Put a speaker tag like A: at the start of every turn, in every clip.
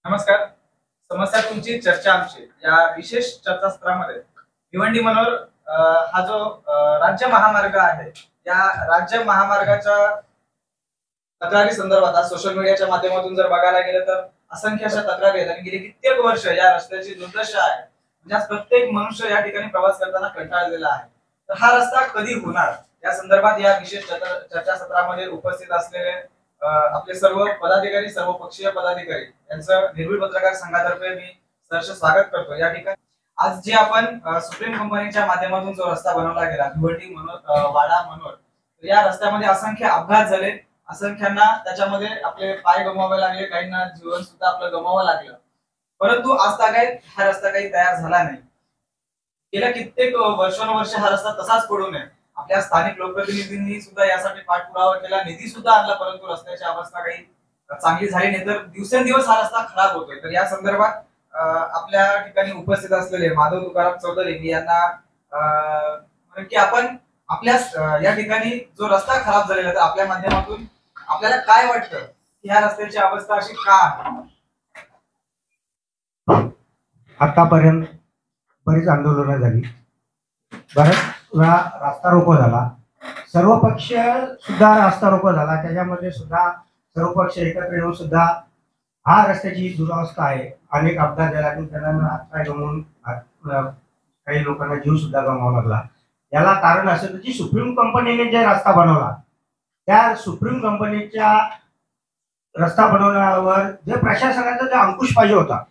A: नमस्कार. समस्या तुमची चर्चा आमची या विशेष चर्चासत्रामध्ये भिवंडी मनोर हा जो राज्य महामार्ग आहे, या राज्य महामार्गाच्या तक्रारी संदर्भात आज सोशल मीडियाच्या माध्यमातून जर बघायला गेलं तर असंख्य अशा तक्रारी आहेत आणि गेली कित्येक वर्ष या रस्त्याची दुर्दशा आहे. म्हणजे आज प्रत्येक मनुष्य या ठिकाणी प्रवास करताना कंटाळलेला आहे. तर हा रस्ता कधी होणार या संदर्भात या विशेष चर्चासत्रामध्ये उपस्थित असलेले आपले सर्व पदाधिकारी, सर्व पक्षीय पदाधिकारी यांचं निर्भीड पत्रकार संघातर्फे मी सहर्ष स्वागत करतो. या ठिकाणी आज जे आपण सुप्रीम कंपनीच्या माध्यमातून जो रस्ता बनवला गेला भिवंडी मनोर वाडा मनोर, या रस्त्यामध्ये असंख्य अपघात झाले, असंख्यांना त्याच्यामध्ये आपले पाय गमवावे लागले, काहींना जीवन सुद्धा आपलं गमवावं लागलं. परंतु आज तागायत हा रस्ता काही तयार झाला नाही. गेल्या कित्येक वर्षानुवर्ष हा रस्ता तसाच पडू नये. आपल्या स्थानिक लोकप्रतिनिधींनी सुद्धा यासाठी पाठपुरावा केला, निधी सुद्धा आणला, परंतु रस्त्याची अवस्था काही चांगली झाली नाही. तर दिवसेंदिवस हा रस्ता खराब होतोय. तर या संदर्भात आपल्या ठिकाणी उपस्थित असलेले माधव तुकाराम चौधरी मी यांना की आपण आपल्या या ठिकाणी जो रस्ता खराब झालेला आहे, आपल्या माध्यमातून आपल्याला काय वाटतं की ह्या रस्त्याची अवस्था अशी का आहे?
B: आतापर्यंत बरीच आंदोलनं झाली, बराच वेळा रास्ता रोको झाला, सर्व पक्ष सुद्धा रास्ता रोको झाला, त्याच्यामध्ये सुद्धा सर्व पक्ष एकत्र येऊन सुद्धा हा रस्त्याची दुरावस्था आहे. अनेक अपघात झाला, त्यांना हातपाय गमवून काही लोकांना जीव सुद्धा गमवावा लागला. याला कारण असं की सुप्रीम कंपनीने जे रस्ता बनवला, त्या सुप्रीम कंपनीच्या रस्ता बनवण्यावर जे प्रशासनाचा जो अंकुश पाहिजे होता,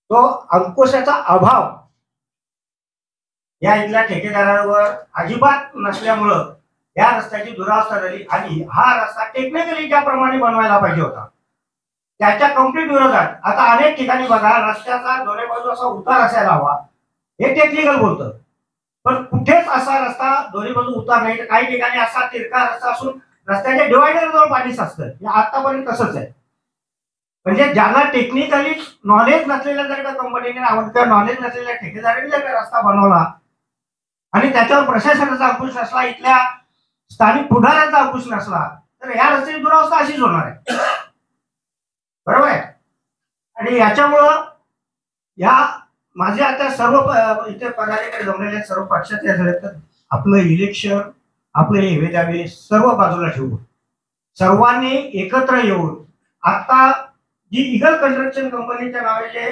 B: तो अंकुशाचा अभाव या इथल्या ठेकेदारावर अजिबात नसल्यामुळं या रस्त्याची दुरावस्था झाली. आणि हा रस्ता टेक्निकली ज्याप्रमाणे बनवायला पाहिजे होता त्याच्या कम्प्लीट विरोधात आता अनेक ठिकाणी बघा, रस्त्याचा दोन्ही बाजू असा उतार असायला हवा, हे टेक्निकल बोलतं, पण कुठेच असा रस्ता दोन्ही बाजू उतार नाही. तर काही ठिकाणी असा तिरका रस्ता असून रस्त्याच्या डिवायडरजवळ पाणी साचतं. हे आतापर्यंत तसंच आहे. म्हणजे ज्याला टेक्निकली नॉलेज नसलेल्या जर का कंपनीने त्या नॉलेज नसलेल्या ठेकेदाराने जर का रस्ता बनवला आणि त्याच्यावर प्रशासनाचा अंकुश नसला, इथल्या स्थानिक पुढाऱ्यांचा अंकुश नसला, तर या रस्त्याची दुरावस्था अशीच होणार आहे. बरोबर आहे. आणि याच्यामुळं या माझे आता सर्व इथे पदाधिकारी जमलेले सर्व पक्षाचे झाले, तर आपलं इलेक्शन, आपले हेवे द्यावे सर्व बाजूला ठेवून सर्वांनी एकत्र येऊन आता जी इगल कन्स्ट्रक्शन कंपनीच्या नावाचे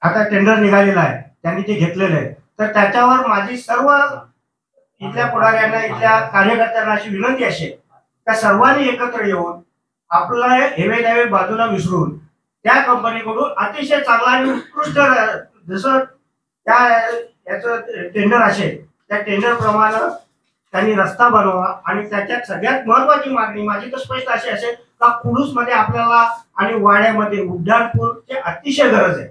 B: आता टेंडर निघालेलं आहे, त्यांनी ते घेतलेलं आहे, तर त्याच्यावर माझी सर्व इथल्या पुढाऱ्यांना, इथल्या कार्यकर्त्यांना अशी विनंती असेल का सर्वांनी एकत्र येऊन आपलं हेवे द्यावे बाजूला विसरून त्या कंपनीकडून अतिशय चांगला आणि उत्कृष्ट जसं त्या याचं टेंडर असेल त्या टेंडर प्रमाणे त्यांनी रस्ता बनवा. आणि त्याच्यात सगळ्यात महत्वाची मागणी माझी तर स्पष्ट अशी असेल का कुडूस मध्ये आपल्याला आणि वाड्यामध्ये उड्डाणपूलची अतिशय गरज आहे.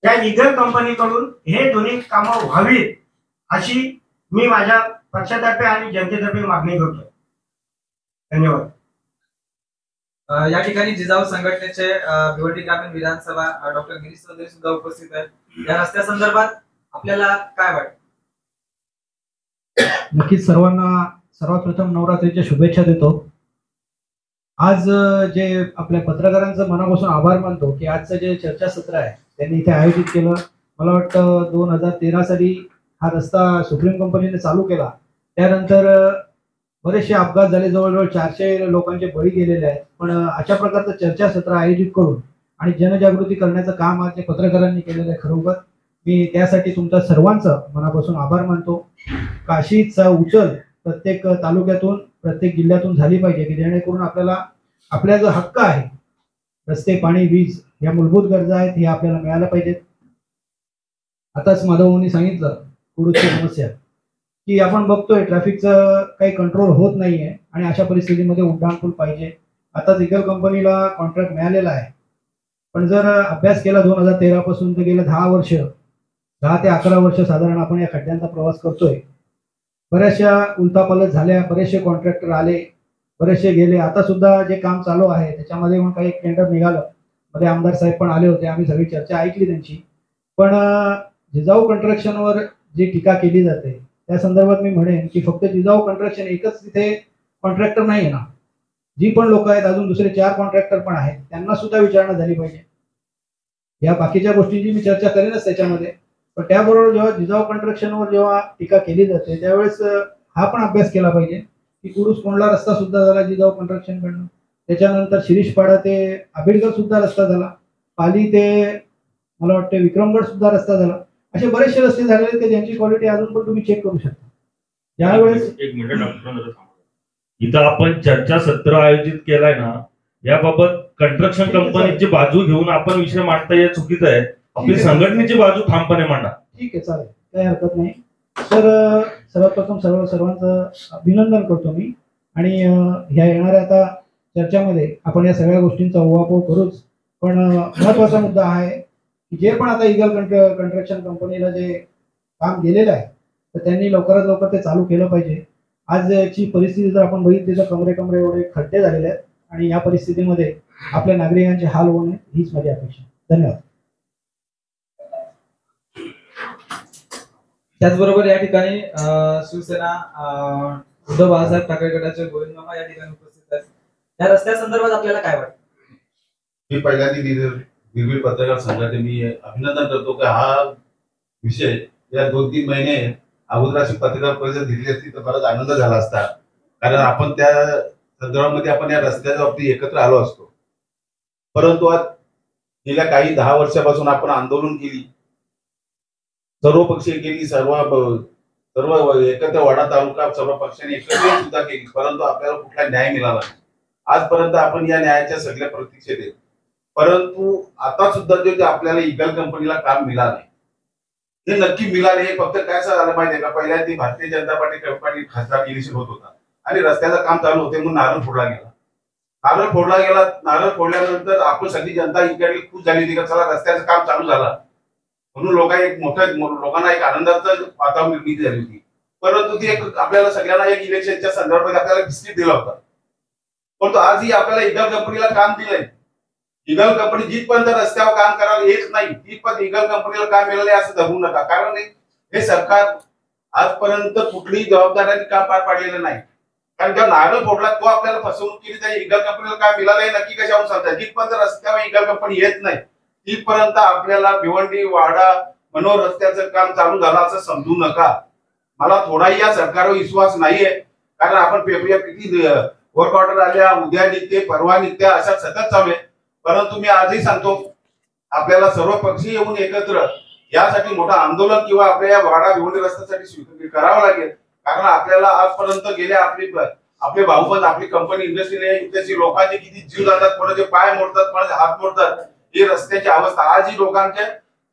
B: त्या इगल कंपनीकडून हे दोन्ही कामं व्हावीत अशी मी माझ्या पक्षातर्फे आणि जनतेतर्फे मागणी करतोय. धन्यवाद.
A: या ठिकाणी जिजाऊ संघटनेचे भिवंडी ग्रामीण विधानसभा डॉक्टर गिरीश चौधरी सुद्धा उपस्थित आहेत. या रस्त्या संदर्भात आपल्याला काय वाटतं?
C: नक्कीच सर्वांना सर्वात प्रथम नवरात्रीच्या शुभेच्छा देतो. आज जे आपल्या पत्रकारांचं मनापासून आभार मानतो की आजचं जे चर्चासत्र आहे त्यांनी इथे आयोजित केलं. मला वाटतं 2013 साली हा रस्ता सुप्रीम कंपनीने चालू केला, त्यानंतर बरेचसे अपघात झाले, जवळजवळ 400 लोकांचे बळी गेलेले आहेत. पण अशा प्रकारचं चर्चासत्र आयोजित करून आणि जनजागृती करण्याचं काम आज पत्रकारांनी केलेलं आहे. खरोखर मी त्यासाठी तुमच्या सर्वांचं मनापासून आभार मानतो. काशीच उचल प्रत्येक तालुक्यातून, प्रत्येक जिल्ह्यातून झाली पाहिजे की जेणेकरून आपल्याला आपला जो हक्क आहे, रस्ते, पाणी, वीज या मूलभूत गरजा आहेत, हे आपल्याला मिळायला पाहिजेत. आताच माधवनी सांगितलं कुडूसची समस्या की आपण बघतोय ट्रॅफिकचं काही कंट्रोल होत नाहीये आणि अशा परिस्थितीमध्ये उड्डाणपूल पाहिजे. आताच इगल कंपनीला कॉन्ट्रॅक्ट मिळालेला आहे, पण जर अभ्यास केला 2013 पासून तर गेल्या 10 ते 11 वर्ष साधारण आपण या खड्ड्यांचा प्रवास करतोय. बऱ्याचशा उलतापालट झाल्या, बरेचसे कॉन्ट्रॅक्टर आले, बरेचसे गेले. आता सुद्धा जे काम चालू आहे त्याच्यामध्ये पण काही टेंडर निघालं, मध्ये आमदार साहेब पण आले होते, आम्ही सगळी चर्चा ऐकली त्यांची. पण जिजाऊ कंस्ट्रक्शनवर जी टीका केली जाते त्या संदर्भात मी म्हणेन की फक्त जिजाऊ कंस्ट्रक्शन एकच तिथे कॉन्ट्रॅक्टर नाही आहे ना, जी पण लोक आहेत, अजून दुसरे 4 कॉन्ट्रॅक्टर पण आहेत, त्यांना सुद्धा विचारणा झाली पाहिजे. या बाकीच्या गोष्टींची मी चर्चा करेनच त्याच्यामध्ये, पण त्याबरोबर जेव्हा जिजाऊ कन्स्ट्रक्शनवर जेव्हा टीका केली जाते त्यावेळेस हा पण अभ्यास केला पाहिजे की कुडूस कोंडला रस्ता सुद्धा झाला जिजाऊ कन्स्ट्रक्शन कडनं, त्याच्यानंतर शिरीषपाडा ते आंबेडकर सुद्धा रस्ता झाला, पाली ते मला वाटतं विक्रमगड सुद्धा रस्ता झाला. असे बरेचसे रस्ते झालेले आहेत की ज्यांची क्वालिटी अजून पण तुम्ही चेक करू शकता. यावेळेस
D: एक मिनिट डॉक्टर, इथं आपण चर्चा सत्र आयोजित केलाय ना, याबाबत कन्स्ट्रक्शन कंपनीची बाजू घेऊन आपण विषय मांडता हे चुकीचं आहे. आपली संघटनेची बाजू ठामपणे मांडा.
C: ठीक आहे, चालेल, काही हरकत नाही. तर सर्वात प्रथम सर्वांचं अभिनंदन करतो मी, आणि ह्या येणाऱ्या आता चर्चामध्ये आपण या सगळ्या गोष्टींचा उहापोह करूच, पण महत्वाचा मुद्दा आहे की जे पण आता इगल कन्स्ट्रक्शन कंपनीला जे काम दिलेलं आहे तर त्यांनी लवकरात लवकर ते चालू केलं पाहिजे. आजची परिस्थिती जर आपण बघितली तर कमरे कमरे एवढे खड्डे झालेले आहेत, आणि या परिस्थितीमध्ये आपल्या नागरिकांचे हाल होऊ नये हीच माझी अपेक्षा. धन्यवाद.
A: त्याचबरोबर या ठिकाणी शिवसेना उद्धव बाळासाहेब ठाकरे गटाचे गोविंद मामा या ठिकाणी उपस्थित आहेत. या रस्त्या संदर्भात आपल्याला काय वाटतं?
E: मी पहिल्यांदा निर्भीड पत्रकार संघाचे मी अभिनंदन करतो की हा विषय या 2-3 महिने अगोदर अशी पत्रकार परिषद घेतली असती तर बराच आनंद झाला असता, कारण आपण त्या संदर्भामध्ये आपण या रस्त्याच्या बाबतीत एकत्र आलो असतो. परंतु आज गेल्या काही 10 वर्षापासून आपण आंदोलन केली, सर्व पक्षीय केली, सर्व एकत्र वाडा तालुका सर्व पक्षांनी एकत्र सुद्धा केली, परंतु आपल्याला कुठला न्याय मिळाला नाही. आजपर्यंत आपण या न्यायाच्या सगळ्या प्रतीक्षेत आहेत. परंतु आता सुद्धा जे आपल्याला इगल कंपनीला काम मिळालं हे नक्की मिळाले. हे फक्त काय झालं माहितीये का, पहिल्या ती भारतीय जनता पार्टी खासदार इलेक्शन होत होता आणि रस्त्याचं काम चालू होते म्हणून नारळ फोडला गेला. नारळ फोडल्यानंतर आपण सगळी जनता इकडे खुश झाली होती का चला रस्त्याचं काम चालू झालं म्हणून लोकांना एक आनंदाचं वातावरण निर्मिती झाली होती. परंतु ती एक आपल्याला सगळ्यांना एक इलेक्शनच्या संदर्भात आपल्याला बिस्किट दिला होता. परंतु आजही आपल्याला इगल कंपनीला काम दिलंय. इगल कंपनी जिथपर्यंत रस्त्यावर काम करायला येत नाही तिथपर्यंत इगल कंपनीला काम मिळाले असं धरू नका, कारण हे सरकार आजपर्यंत कुठलीही जबाबदाऱ्याने काम पार पाडलेलं नाही. कारण जेव्हा नारळ फोडला तो आपल्याला फसवणूक केली तर इगल कंपनीला काम मिळालंय नक्की कशावर सांगतात. जिथपर्यंत रस्त्यावर इगल कंपनी येत नाही तिथपर्यंत आपल्याला भिवंडी वाडा मनोर रस्त्याचं काम चालू झालं असं समजू नका. मला थोडाही या सरकारवर विश्वास नाहीये, कारण आपण पेपर किती वर्क ऑर्डर आल्या, उद्या निघते परवा निघते अशा सतत चालू आहे. परंतु मी आजही सांगतो आपल्याला सर्व पक्षी येऊन एकत्र यासाठी मोठं आंदोलन किंवा आपल्या या वाडा भिवंडी रस्त्यासाठी करावं लागेल. कारण आपल्याला आजपर्यंत गेल्या आपले भाऊबंद आपली कंपनी इंडस्ट्रीने लोकांचे किती जीव जातात, कोणाचे पाय मोडतात, कोणाचे हात मोडतात. ही रस्त्याची अवस्था आज ही लोकांच्या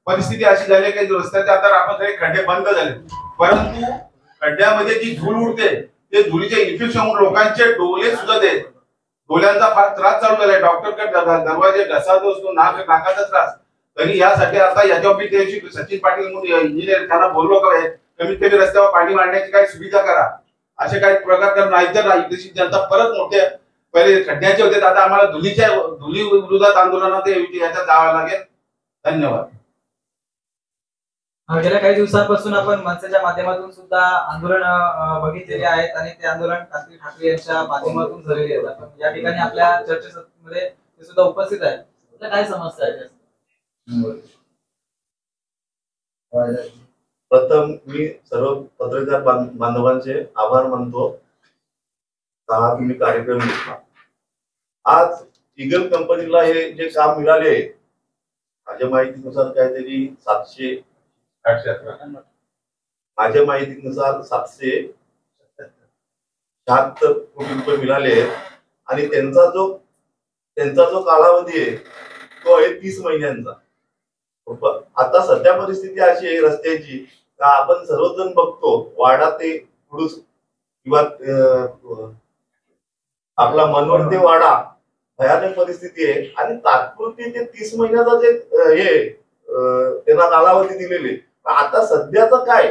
E: परिस्थिती अशी झाली की रस्त्याचे आता आपण सगळे खड्डे बंद झाले, परंतु खड्ड्यामध्ये जी धूळ उडते ते धुळीचे इन्फेक्शन लोकांचे डोळे सुद्धा देत. डोळ्यांचा फार त्रास चालू झालाय. डॉक्टरकडे दरवाजे घसाचा असतो, नाकाचा त्रास. तरी यासाठी आता याच्यावर मी ते सचिन पाटील म्हणून इंजिनियर त्यांना बोललो का कमीत कमी रस्त्यावर पाणी मारण्याची काही सुविधा करा, असे काही प्रकार कर, नाही तर इथली जनता परत मोठे पहिले खड्ड्याचे होते आता आम्हाला धुली विरोधात आंदोलनात याच्यात जावं लागेल. धन्यवाद.
A: गेल्या काही दिवसांपासून आपण मनसेच्या माध्यमातून सुद्धा आंदोलन बघितलेले आहेत आणि ते आंदोलन ठाकरे यांच्या माध्यमातून झालेले आहेत. आपण या ठिकाणी आपल्या चर्चेमध्ये ते सुद्धा उपस्थित आहेत. काय समस्या आहे?
F: प्रथम मी सर्व पत्रकार बांधवांचे आभार मानतो. हा तुम्ही कार्यक्रम घेतला. आज इगल कंपनीला हे जे काम मिळाले माझ्या माहितीनुसार काहीतरी 700 माझ्या माहितीनुसार 776 कोटी रुपये मिळाले आणि त्यांचा जो कालावधी आहे तो आहे 30 महिन्यांचा. आता सध्या परिस्थिती अशी आहे रस्त्याची का आपण सर्वजण बघतो वाडा ते कुडूस किंवा आपला मनोर ते वाडा भयानक परिस्थिती आहे आणि तात्पुरती ते 30 महिन्याचा जे हे त्यांना कालावधी दिलेली. आता सध्याचं काय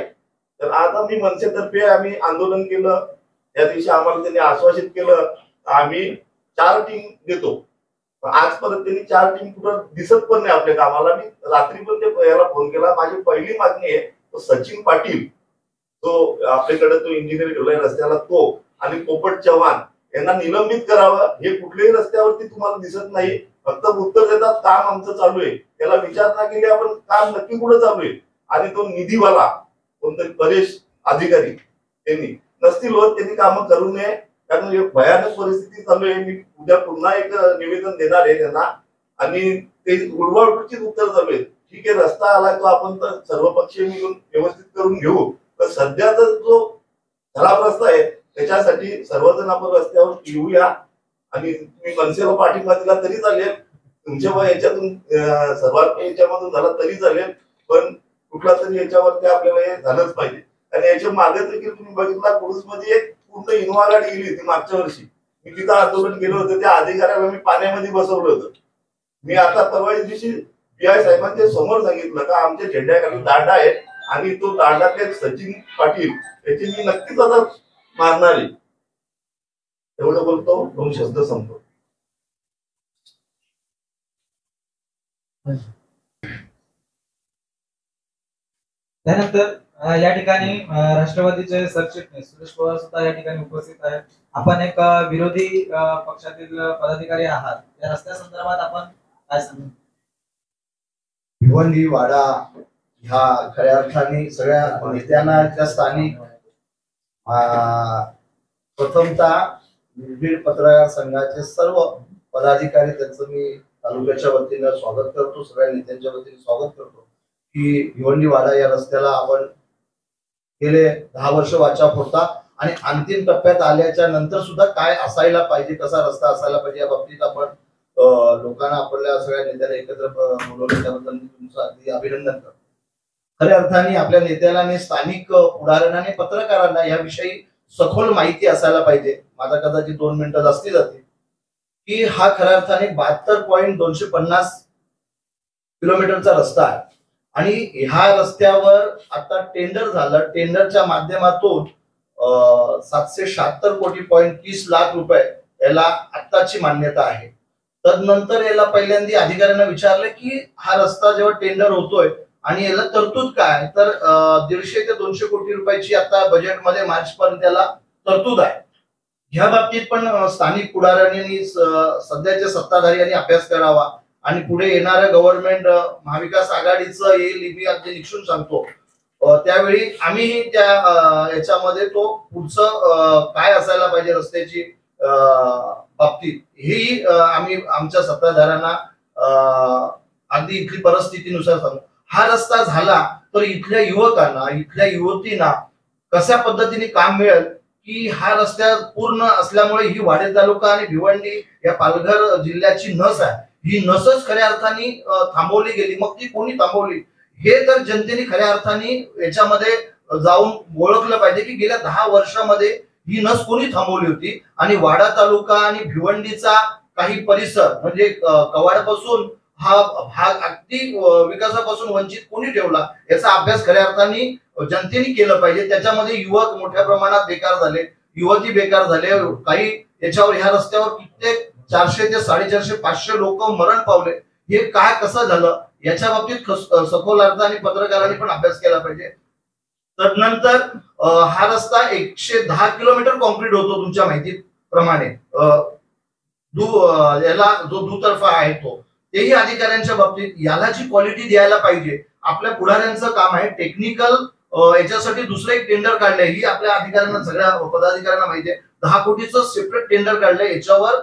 F: तर आता मी मनसेतर्फे आम्ही आंदोलन केलं. त्या दिवशी आम्हाला त्यांनी आश्वासित केलं आम्ही 4 टीम देतो. आजपर्यंत त्यांनी 4 टीम कुठं दिसत पण नाही आपल्या कामाला. मी रात्री पण ते याला फोन केला. माझी पहिली मागणी आहे तो सचिन पाटील जो आपल्याकडे तो इंजिनियर ठेवलाय रस्त्याला तो आणि पोपट चव्हाण यांना निलंबित करावं. हे कुठल्याही रस्त्यावरती तुम्हाला दिसत नाही, फक्त उत्तर देतात काम आमचं चालू आहे. त्याला विचारणा केली आपण काम नक्की कुठं चालू आहे, आणि तो निधीवाला कोणतरी परेश अधिकारी त्यांनी नसतील होत, त्यांनी कामं करू नये. कारण एक भयानक परिस्थिती चालू आहे. मी उद्या पुन्हा एक निवेदन देणार आहे त्यांना, आणि ते उडवाउडवीचीच उत्तर चालू आहे. ठीक आहे, रस्ता आलाय तो आपण तर सर्वपक्षीय मिळून व्यवस्थित करून घेऊ, पण सध्याचा जो खराब रस्ता आहे त्याच्यासाठी सर्वजण आपण रस्त्यावर येऊया. आणि तुम्ही मनसेला पाठिंबा दिला तरी चालेल, तुमच्या याच्यातून सर्वात याच्यामधून झाला तरी चालेल, पण कुठला तरी याच्यावरती आपल्याला हे झालंच पाहिजे. आणि याच्या मागे देखील तुम्ही बघितला मध्ये एक पूर्ण इनोवा गाडी गेली होती मागच्या वर्षी. मी तिथं आंदोलन केलं होतं, त्या अधिकाऱ्याला मी पाण्यामध्ये बसवलं होतं. मी आता परवा दिवशी PI साहेबांच्या समोर सांगितलं का आमच्या झेंड्याखाली दांडा आहे, आणि तो दांडातले सचिन पाटील याची मी नक्कीच आता मारणार आहे. एवढं बोलतो, 2 शब्द संपतो.
A: त्यानंतर या ठिकाणी राष्ट्रवादीचे सरचिटणीस सुरेश पवार सुद्धा या ठिकाणी उपस्थित आहेत. आपण एक विरोधी पक्षातील पदाधिकारी आहात, या रस्त्या संदर्भात आपण काय सांगू?
G: भिवंडी वाडा ह्या खऱ्या अर्थाने सगळ्या नेत्यांना त्या स्थानिक प्रथमतः निर्भीड पत्रकार संघाचे सर्व पदाधिकारी त्यांचं मी तालुक्याच्या वतीनं स्वागत करतो, सगळ्या नेत्यांच्या वतीने स्वागत करतो की भिवंडी वाडा या रस्त्याला आपण गेले 10 वर्ष वाचा फोडता, आणि अंतिम टप्प्यात आल्याच्या नंतर सुद्धा काय असायला पाहिजे, कसा रस्ता असायला पाहिजे या बाबतीत आपण लोकांना आपल्या सगळ्या नेत्यांना एकत्र बोलवलं, त्याबद्दल मी तुमचं अगदी अभिनंदन करतो. खऱ्या अर्थाने आपल्या नेत्याला आणि स्थानिक पुढाऱ्यांना आणि पत्रकारांना याविषयी सखोल माहिती असायला पाहिजे. माझा कदाचित 2 मिनिटं जास्ती जातील की हा खऱ्या अर्थाने 72.250 किलोमीटरचा रस्ता आहे, आणि ह्या रस्त्यावर आता टेंडर झालं. टेंडरच्या माध्यमातून 776 कोटी 30 लाख रुपये याला आत्ताची मान्यता आहे. तदनंतर याला पहिल्यांदा अधिकाऱ्यांना विचारलं की हा रस्ता जेव्हा टेंडर होतोय आणि याला तरतूद काय, तर 150 ते 200 कोटी रुपयाची आता बजेटमध्ये मार्च पर्यंत त्याला तरतूद आहे. ह्या बाबतीत पण स्थानिक पुढाऱ्यांनी सध्याच्या सत्ताधारी यांनी अभ्यास करावा, आणि पुढे येणारं गव्हर्नमेंट महाविकास आघाडीचं येईल मी अगदी निक्षून सांगतो, त्यावेळी आम्ही त्या याच्यामध्ये तो पुढचं काय असायला पाहिजे रस्त्याची बाबतीत ही आम्ही आमच्या सत्ताधाऱ्यांना अगदी इथली परिस्थितीनुसार सांगू. हा रस्ता झाला तर इथल्या युवकांना, इथल्या युवतींना कशा पद्धतीने काम मिळेल की हा रस्ता पूर्ण असल्यामुळे ही वाडे तालुका आणि भिवंडी या पालघर जिल्ह्याची नस आहे, ही नसच खऱ्या अर्थाने थांबवली गेली. मग ती कोणी थांबवली हे तर जनतेने खऱ्या अर्थाने याच्यामध्ये जाऊन ओळखलं पाहिजे की गेल्या 10 वर्षामध्ये ही नस कोणी थांबवली होती, आणि वाडा तालुका आणि भिवंडीचा काही परिसर म्हणजे कवाडपासून हा भाग अगदी विकासापासून वंचित कोणी ठेवला याचा अभ्यास खऱ्या अर्थाने जनतेने केलं पाहिजे. त्याच्यामध्ये युवक मोठ्या प्रमाणात बेकार झाले, युवती बेकार झाले, काही याच्यावर ह्या रस्त्यावर कित्येक 400 ते 450 500 लोक मरण पावले. हे काय कसं झालं याच्या बाबतीत सखोल अर्थाने पत्रकारांनी पण अभ्यास केला पाहिजे. तदनंतर हा रस्ता 110 किलोमीटर कॉन्क्रीट होतो तुमच्या माहितीप्रमाणे, याला जो दुतर्फा आहे तो, तेही अधिकाऱ्यांच्या बाबतीत याला जी क्वालिटी द्यायला पाहिजे आपल्या पुढाऱ्यांचं काम आहे. टेक्निकल याच्यासाठी दुसरं एक टेंडर काढलंय, ही आपल्या अधिकाऱ्यांना सगळ्या पदाधिकाऱ्यांना माहिती आहे. 10 कोटीचं सेपरेट टेंडर काढलंय याच्यावर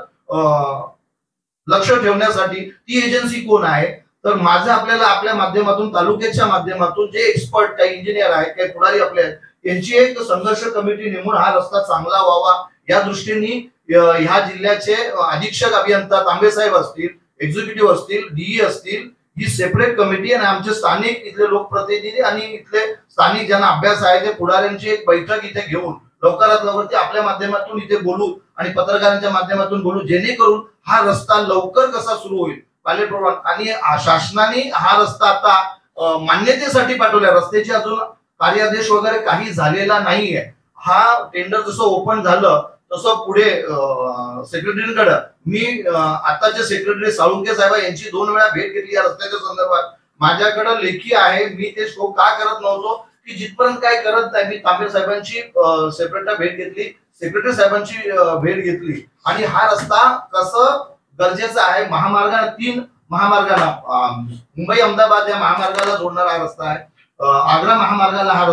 G: लक्ष ठेवण्यासाठी. ती एजन्सी कोण आहे तर माझं आपल्याला आपल्या माध्यमातून तालुक्याच्या माध्यमातून जे एक्सपर्ट काही इंजिनियर आहेत काही पुढारी आपले आहेत यांची एक संघर्ष कमिटी नेमून हा रस्ता चांगला व्हावा या दृष्टीने ह्या जिल्ह्याचे अधीक्षक अभियंता तांबे साहेब असतील, एक्झिक्युटिव्ह असतील, डीई असतील, ही सेपरेट कमिटी आणि आमचे स्थानिक इथले लोकप्रतिनिधी आणि इथले स्थानिक ज्यांना अभ्यास आहे ते पुढाऱ्यांची एक बैठक इथे घेऊन लवकरात लवकर ते आपल्या माध्यमातून इथे बोलू आणि पत्रकारांच्या माध्यमातून बोलू, जेणेकरून हा रस्ता लवकर कसा सुरू होईल आणि शासनाने हा रस्ता आता मान्यतेसाठी पाठवला. रस्त्याची अजून कार्यादेश वगैरे काही झालेला नाहीये. हा टेंडर जसं ओपन झालं तसं पुढे सेक्रेटरीकडे मी आताचे सेक्रेटरी साळुंके साहेब यांची 2 वेळा भेट घेतली या रस्त्याच्या संदर्भात. माझ्याकडे लेखी आहे, मी ते शो का करत नव्हतो की जिथपर्यंत काय करत नाही. मी तांबे साहेबांची सेपरेट भेट घेतली, सेक्रेटरी साहेबांची भेट घेतली आणि हा रस्ता कसं गरजेचा आहे, महामार्गाला 3 महामार्गाला मुंबई अहमदाबाद या महामार्गाला जोडणारा हा रस्ता आहे, आग्रा महामार्गाला हा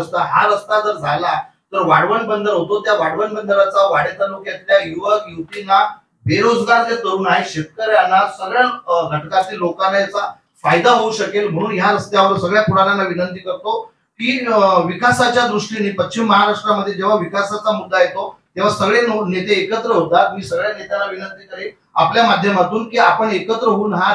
G: रस्ता जर झाला तर वाढवण बंदर होतो. त्या वाढवण बंदराचा वाडे तालुक्यातल्या युवक युवतींना, बेरोजगार जे तरुण आहेत, शेतकऱ्यांना, सगळ्या घटकातील लोकांना याचा फायदा होऊ शकेल. म्हणून ह्या रस्त्यावर सगळ्या पुढाऱ्यांना विनंती करतो की विकासाच्या दृष्टीने पश्चिम महाराष्ट्रामध्ये जेव्हा विकासाचा मुद्दा येतो तेव्हा सगळे नेते एकत्र होतात. मी सगळ्या नेत्यांना विनंती करेन आपल्या माध्यमातून की आपण एकत्र होऊन हा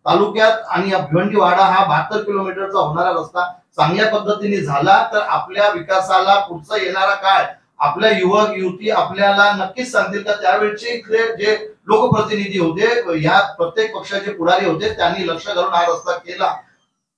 G: तालुक्यात आणि भिवंडी वाडा हा 72 किलोमीटरचा होणारा रस्ता चांगल्या पद्धतीने झाला तर आपल्या विकासाला पुढचा येणारा काळ आपल्या युवक युवती आपल्याला नक्कीच सांगतील का त्यावेळचे इथले जे लोकप्रतिनिधी होते, या प्रत्येक पक्षाचे पुढारी होते, त्यांनी लक्ष घालून हा रस्ता केला.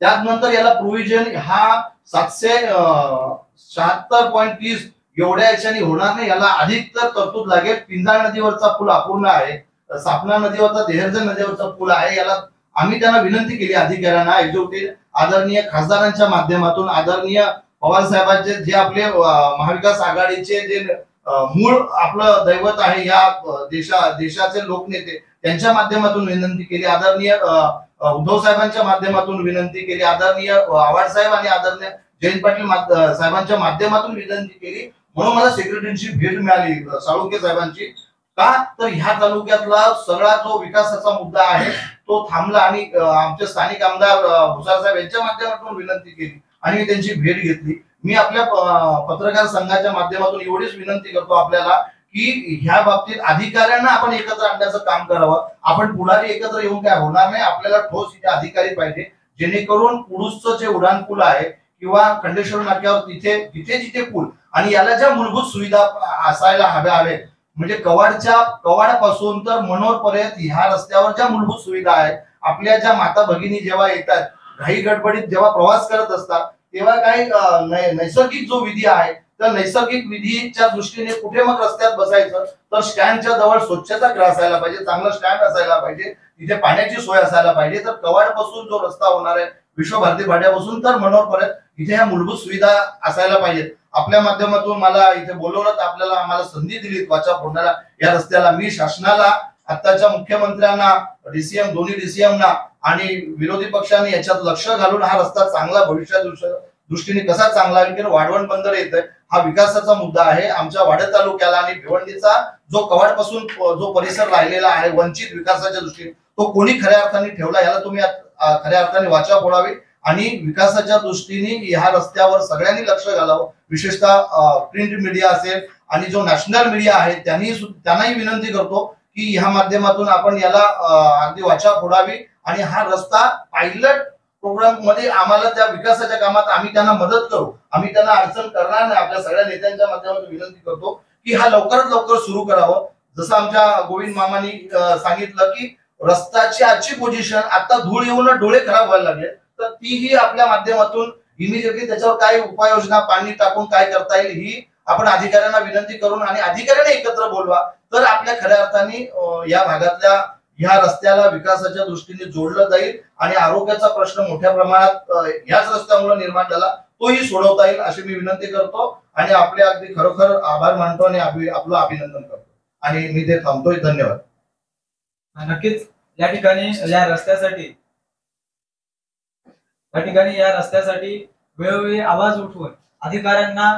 G: त्यानंतर याला प्रोव्हिजन हा 776.30 एवढ्या याच्याने होणार नाही, याला अधिक तर तरतूद लागेल. पिंजाळ नदीवरचा पूल अपूर्ण आहे, सापना नदीवरचा देहरजन नदीवरचा पूल आहे, याला आम्ही त्यांना विनंती केली अधिकाऱ्यांना एक्झिक्युटिव्ह आदरणीय खासदारांच्या माध्यमातून, आदरणीय पवार साहेबांचे जे आपले महाविकास आघाडीचे जे मूळ आपलं दैवत आहे या देशाचे लोकनेते त्यांच्या माध्यमातून विनंती केली, आदरणीय उद्धव साहेबांच्या माध्यमातून विनंती केली, आदरणीय आव्हाड साहेब आणि आदरणीय जयंत पाटील साहेबांच्या माध्यमातून विनंती केली. म्हणून मला सेक्रेटरीची भेट मिळाली साळुंके साहेबांची. का तर ह्या तालुक्यातला सगळा जो विकासाचा मुद्दा आहे तो थांबला आणि आमचे स्थानिक आमदार भुसार साहेब यांच्या माध्यमातून विनंती केली आणि मी त्यांची भेट घेतली. मी आपल्या पत्रकार संघाच्या माध्यमातून एवढीच विनंती करतो आपल्याला की ह्या बाबतीत अधिकाऱ्यांना आपण एकत्र आणण्याचं काम करावं. आपण पुढारी एकत्र येऊन काय होणार नाही, आपल्याला ठोस इथे अधिकारी पाहिजे जेणेकरून पुरुषचं जे उड्डाण पूल आहे किंवा खंडेश्वर नाक्यावर तिथे जिथे पूल आणि याला ज्या मूलभूत सुविधा असायला हव्या म्हणजे कवाडपासून तर मनोरपर्यंत ह्या रस्त्यावर ज्या मूलभूत सुविधा आहेत, आपल्या ज्या माता भगिनी जेव्हा येतात घाई गडबडीत जेव्हा प्रवास करत असतात तेव्हा काही नैसर्गिक जो विधी आहे तर नैसर्गिक विधीच्या दृष्टीने कुठे मग रस्त्यात बसायचं तर स्टँडच्या जवळ स्वच्छता असायला पाहिजे, चांगलं स्टँड असायला पाहिजे, तिथे पाण्याची सोय असायला पाहिजे. तर कवाडपासून जो रस्ता होणार आहे विश्वभारती भाड्यापासून तर मनोरपर्यंत इथे ह्या मूलभूत सुविधा असायला पाहिजेत. आपल्या माध्यमातून मला इथे बोलवलं तर आम्हाला संधी दिली वाचा फोडण्याला या रस्त्याला. मी शासनाला, आताच्या मुख्यमंत्र्यांना, डीसीएम दोन्ही डीसीएमना आणि विरोधी पक्षांनी याच्यात लक्ष घालून हा रस्ता चांगला भविष्याच्या दृष्टीने कसा चांगला होईल. वाढवण बंदर येतोय हा विकासाचा मुद्दा आहे. आमच्या वाडा तालुक्याला आणि भिवंडीचा जो कवाडपासून जो परिसर राहिलेला आहे वंचित विकासाच्या दृष्टीने तो कोणी खऱ्या अर्थाने ठेवला याला तुम्ही खऱ्या अर्थाने वाचा फोडावी आणि विकासाच्या दृष्टीने ह्या रस्त्यावर सगळ्यांनी लक्ष घालावं. विशेषतः प्रिंट मीडिया असेल आणि जो नॅशनल मीडिया आहे त्यांनाही विनंती करतो की ह्या माध्यमातून आपण याला अगदी वाचा फोडावी आणि हा रस्ता पायलट प्रोग्राम मध्ये आम्हाला त्या विकासाच्या कामात आम्ही त्यांना मदत करू, आम्ही त्यांना अडचण करणार नाही. आपल्या सगळ्या नेत्यांच्या माध्यमातून विनंती करतो की हा लवकरात लवकर सुरू करावं. जसं आमच्या गोविंद मामांनी सांगितलं की रस्त्याची आजची पोझिशन आता धूळ येऊन डोळे खराब व्हायला लागले तर तीही आपल्या माध्यमातून इमिजिएटली त्याच्यावर काय उपाययोजना पाणी टाकून काय करता येईल ही आपण अधिकाऱ्यांना विनंती करून आणि अधिकाऱ्यांना एकत्र बोलवा तर आपल्या खऱ्या अर्थाने या भागातल्या ह्या रस्त्याला विकासाच्या दृष्टीने जोडलं जाईल आणि आरोग्याचा प्रश्न मोठ्या प्रमाणात ह्याच रस्त्यामुळे निर्माण झाला तोही सोडवता येईल अशी मी विनंती करतो आणि आपले अगदी खरोखर आभार मानतो आणि आपलं अभिनंदन करतो आणि मी ते थांबतोय. धन्यवाद.
A: नक्कीच या ठिकाणी या रस्त्यासाठी वेळोवेळी आवाज उठवून अधिकाऱ्यांना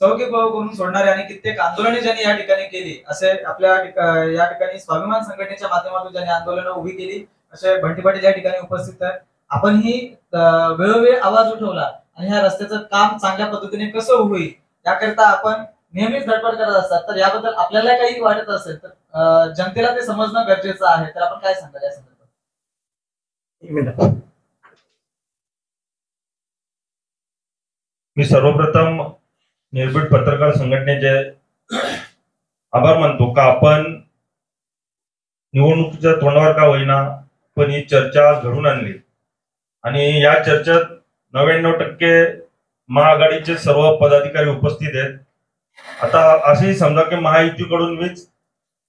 A: चौकी करून सोडणारे आणि कित्येक आंदोलने ज्यांनी या ठिकाणी केली असे आपल्या या ठिकाणी स्वाभिमान संघटनेच्या माध्यमातून ज्यांनी आंदोलनं उभी केली असे बंटी पाटील या ठिकाणी उपस्थित आहेत. आपणही वेळोवेळी आवाज उठवला आणि ह्या रस्त्याचं काम चांगल्या पद्धतीने कसं होईल याकरिता आपण नेहमीच धडपड करत असतात. तर याबद्दल आपल्याला काही वाटत असेल तर जनतेला ते समजणं गरजेचं आहे. तर आपण काय सांगाल या संदर्भात?
D: मी सर्वप्रथम निर्भीड पत्रकार संघटनेचे आभार मानतो का आपण निवडणुकीच्या तोंडावर का होईना पण ही चर्चा घडून आणली आणि या चर्चेत 99% महाआघाडीचे सर्व पदाधिकारी उपस्थित आहेत. आता असेही समजा की महायुतीकडून मीच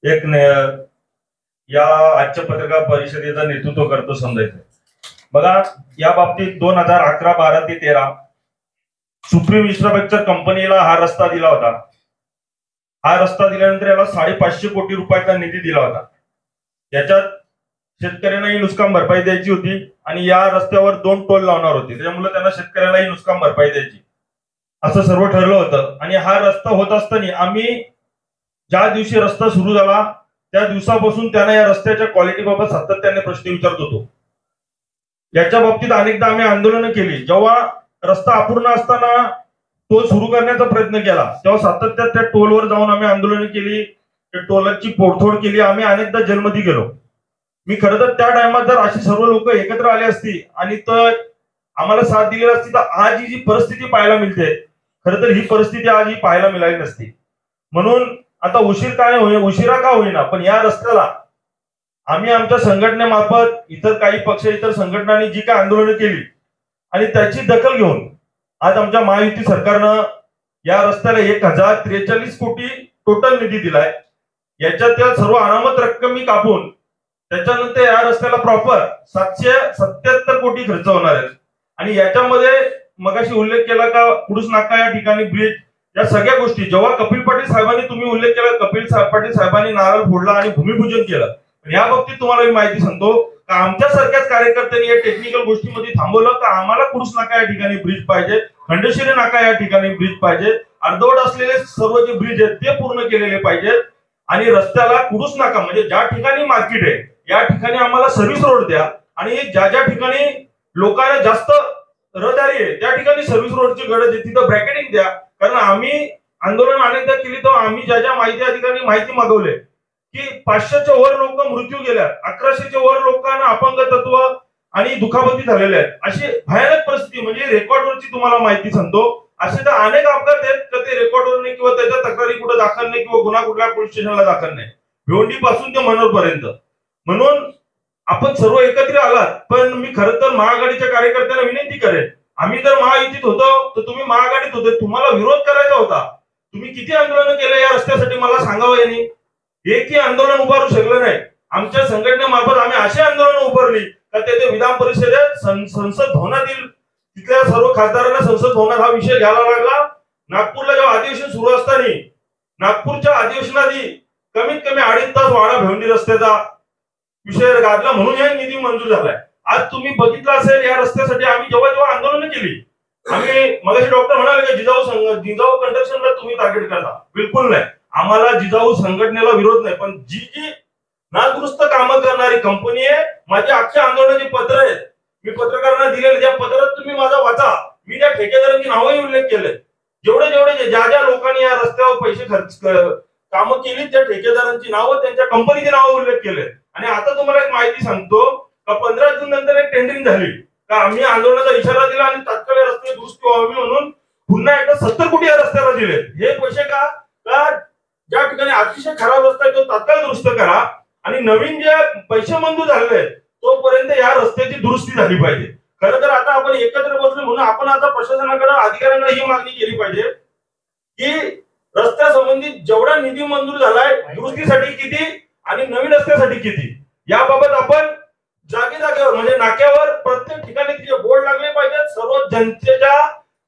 D: एक या आजच्या पत्रकार परिषदेचं नेतृत्व करतो समजायचं. बघा या बाबतीत 2011, 12 ते 13 सुप्रीम इन्फ्रास्ट्रक्चर कंपनीला हा रस्ता दिला होता हा रस्ता दिल्यानंतर याला 550 कोटी रुपयाचा निधी दिला होता. याच्यात शेतकऱ्यांनाही नुकसान भरपाई द्यायची होती आणि या रस्त्यावर 2 टोल लावणार होते, त्याच्यामुळे त्यांना शेतकऱ्यालाही नुकसान भरपाई द्यायची असं सर्व ठरलं होतं. आणि हा रस्ता होत असताना आम्ही ज्या दिवशी रस्ता सुरू झाला त्या दिवसापासून त्यांना या रस्त्याच्या क्वालिटीबाबत सातत्याने प्रश्न विचारत होतो. याच्या बाबतीत अनेकदा आम्ही आंदोलनं केली. जेव्हा रस्ता अपूर्ण असताना तो सुरू करण्याचा प्रयत्न केला तेव्हा सातत्यात त्या टोलवर जाऊन आम्ही आंदोलनं केली, त्या टोलची पोडतोड केली. आम्ही अनेकदा जेलमध्ये गेलो. मी खरं तर त्या टायमात जर अशी सर्व लोक एकत्र आली असती आणि तर आम्हाला साथ दिलेली असती तर आज ही जी परिस्थिती पाहायला मिळते, खरं तर ही परिस्थिती आज ही पाहायला मिळाली नसती. म्हणून आता उशिरा का होईना पण या रस्त्याला आम्ही आमच्या संघटनेमार्फत इतर काही पक्ष इतर संघटनांनी जी काय आंदोलनं केली आणि त्याची दखल घेऊन आज आमच्या महायुती सरकारनं या रस्त्याला 1043 कोटी टोटल निधी दिलाय. याच्यात सर्व अनामत रक्कमी कापून त्याच्यानंतर या रस्त्याला प्रॉपर 777 कोटी खर्च होणार आहे. आणि याच्यामध्ये मगाशी उल्लेख केला का कुडूस नाका या ठिकाणी ब्रिज, या सगळ्या गोष्टी जेव्हा कपिल पाटील साहेबांनी तुम्ही उल्लेख केला, कपिल पाटील साहेबांनी नारळ फोडला आणि भूमिपूजन केलं. या बाबतीत तुम्हाला मी माहिती सांगतो का आमच्या सारख्याच कार्यकर्त्यांनी या टेक्निकल गोष्टीमध्ये थांबवलं का आम्हाला कुडूस नाका या ठिकाणी ब्रिज पाहिजे, खंडेश्वरी नाका या ठिकाणी ब्रिज पाहिजे, अर्धवट असलेले सर्व जे ब्रिज आहेत ते पूर्ण केलेले पाहिजेत. आणि रस्त्याला कुडूस नाका म्हणजे ज्या ठिकाणी मार्केट आहे या ठिकाणी आम्हाला सर्व्हिस रोड द्या आणि ज्या ज्या ठिकाणी लोकांना जास्त रहदारी आहे त्या ठिकाणी सर्व्हिस रोडची गरज आहे तिथं ब्रॅकेटिंग द्या. कारण आम्ही आंदोलन अनेकदा केली तर आम्ही ज्या ज्या माहिती अधिकाऱ्यांनी माहिती मागवले की 500च्या वर लोक मृत्यू गेल्या, 1100च्या वर लोकांना अपंगत्व आणि दुखापती झालेल्या आहेत. अशी भयानक परिस्थिती म्हणजे रेकॉर्डवरची तुम्हाला माहिती सांगतो. असे तर अनेक अपघात आहेत तर ते रेकॉर्डवर नाही किंवा त्याच्या तक्रारी कुठे दाखल नाही किंवा गुन्हा कुठल्या पोलीस स्टेशनला दाखल नाही, भिवंडी पासून ते मनोर पर्यंत. म्हणून आपण सर्व एकत्र आलात पण मी खरं तर महाआघाडीच्या कार्यकर्त्यांना विनंती करेन, आम्ही जर महायुतीत होतो तर तुम्ही महाआघाडीत होते, तुम्हाला विरोध करायचा होता. तुम्ही किती आंदोलन केलं या रस्त्यासाठी मला सांगावं यांनी. एकही आंदोलन उभारू शकलं नाही. आमच्या संघटनेमार्फत आम्ही अशी आंदोलन उभारली का ते विधान परिषदेत संसद भवनातील तिथल्या सर्व खासदारांना संसद भवनात हा विषय घ्यायला लागला. नागपूरला जेव्हा अधिवेशन सुरू असताना नागपूरच्या अधिवेशनाआधी कमीत कमी 2.5 तास वाडा भिवंडी रस्त्याचा विषय गाजला म्हणून हे निधी मंजूर झालाय. आज तुम्ही बघितलं असेल या रस्त्यासाठी आम्ही जेव्हा आंदोलन केली आम्ही मगाशी डॉक्टर म्हणाले की जिजाऊ कंस्ट्रक्शनला तुम्ही टार्गेट करता, बिलकुल नाही. आम्हाला जिजाऊ संघटनेला विरोध नाही पण जी नादुरुस्त कामं करणारी कंपनी आहे, माझे अख्ख्या आंदोलनाचे पत्र आहेत मी पत्रकारांना दिलेले, त्या पत्रात तुम्ही माझा वाचा. मी त्या ठेकेदारांची नावही उल्लेख केले. जेवढे ज्या ज्या लोकांनी या रस्त्यावर पैसे खर्च कामं केली त्या ठेकेदारांची नावं त्यांच्या कंपनीची नावं उल्लेख केले. आणि आता तुम्हाला एक माहिती सांगतो का 15 जून नंतर एक टेंडरिंग झाली का आम्ही आंदोलनाचा इशारा दिला आणि तात्काळ रस्ते दुरुस्ती व्हावी म्हणून पुन्हा एकदा 70 कोटी या रस्त्याला दिले. हे पैसे का ज्या ठिकाणी अतिशय खराब रस्ता आहे तो तात्काळ दुरुस्त करा आणि नवीन जे पैसे मंजूर झालेले तोपर्यंत या रस्त्याची दुरुस्ती झाली पाहिजे. खरं तर आता आपण एकत्र बसलो म्हणून आपण आता प्रशासनाकडे अधिकाऱ्यांकडे ही मागणी केली पाहिजे की रस्त्यासंबंधित जेवढा निधी मंजूर झालाय दुरुस्तीसाठी किती आणि नवीन रस्त्यासाठी किती याबाबत आपण जागेवर म्हणजे नाक्यावर प्रत्येक ठिकाणी तिचे बोर्ड लागले पाहिजेत. सर्व जनतेच्या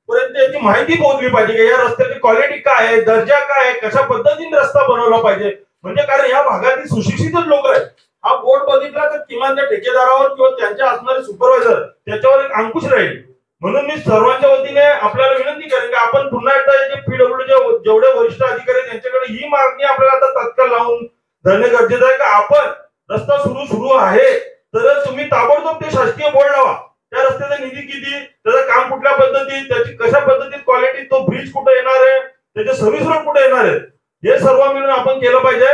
D: पर्यंत याची माहिती पोहोचली पाहिजे की या रस्त्याची क्वालिटी काय आहे, दर्जा काय आहे, कशा पद्धतीने रस्ता बनवला पाहिजे. म्हणजे कारण या भागातील सुशिक्षितच लोक आहेत. हा बोर्ड बघितला तर किमान त्या ठेकेदारावर किंवा त्यांच्या असणारे सुपरवायझर त्याच्यावर एक अंकुश राहील. म्हणून मी सर्वांच्या वतीने आपल्याला विनंती करेन की आपण पुन्हा एकदा पीडब्ल्यूचे जेवढे वरिष्ठ अधिकारी आहेत त्यांच्याकडे ही मागणी आपल्याला आता तात्काळ लावून धरणे गरजेचं आहे का आपण रस्ता सुरू आहे तर तुम्ही ताबडतोब ते शासकीय बोर्ड लावा. त्या रस्त्याचा निधी किती, त्याचं काम कुठल्या पद्धतीत, त्याची कशा पद्धतीत क्वालिटी, तो ब्रिज कुठे येणार आहे, त्याचे सर्व्हिस रोड कुठे येणार आहेत, हे सर्व मिळून आपण केलं पाहिजे.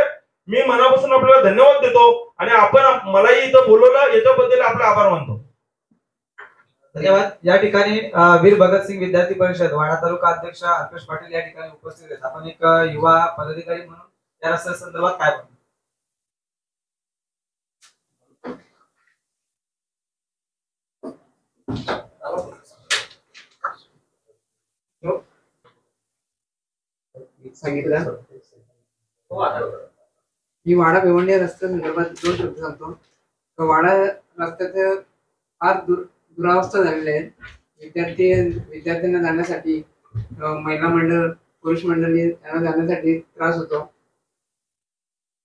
D: मी मनापासून आपल्याला धन्यवाद देतो आणि आपण मलाही इथं बोलवलं याच्याबद्दल आपले आभार मानतो.
A: धन्यवाद. या ठिकाणी वीर भगतसिंग विद्यार्थी परिषद वाडा तालुका अध्यक्ष अल्पेश पाटील या ठिकाणी उपस्थित आहेत. आपण एक युवा पदाधिकारी म्हणून या रस्त्या संदर्भात काय म्हणतो?
H: सांगितलं मी वाडा भिवंडी रस्त्या संदर्भात 2 शब्द सांगतो. वाडा रस्त्याचे फार दुरावस्था झालेली आहे. विद्यार्थ्यांना जाण्यासाठी महिला मंडळ पुरुष मंडळी यांना जाण्यासाठी त्रास होतो.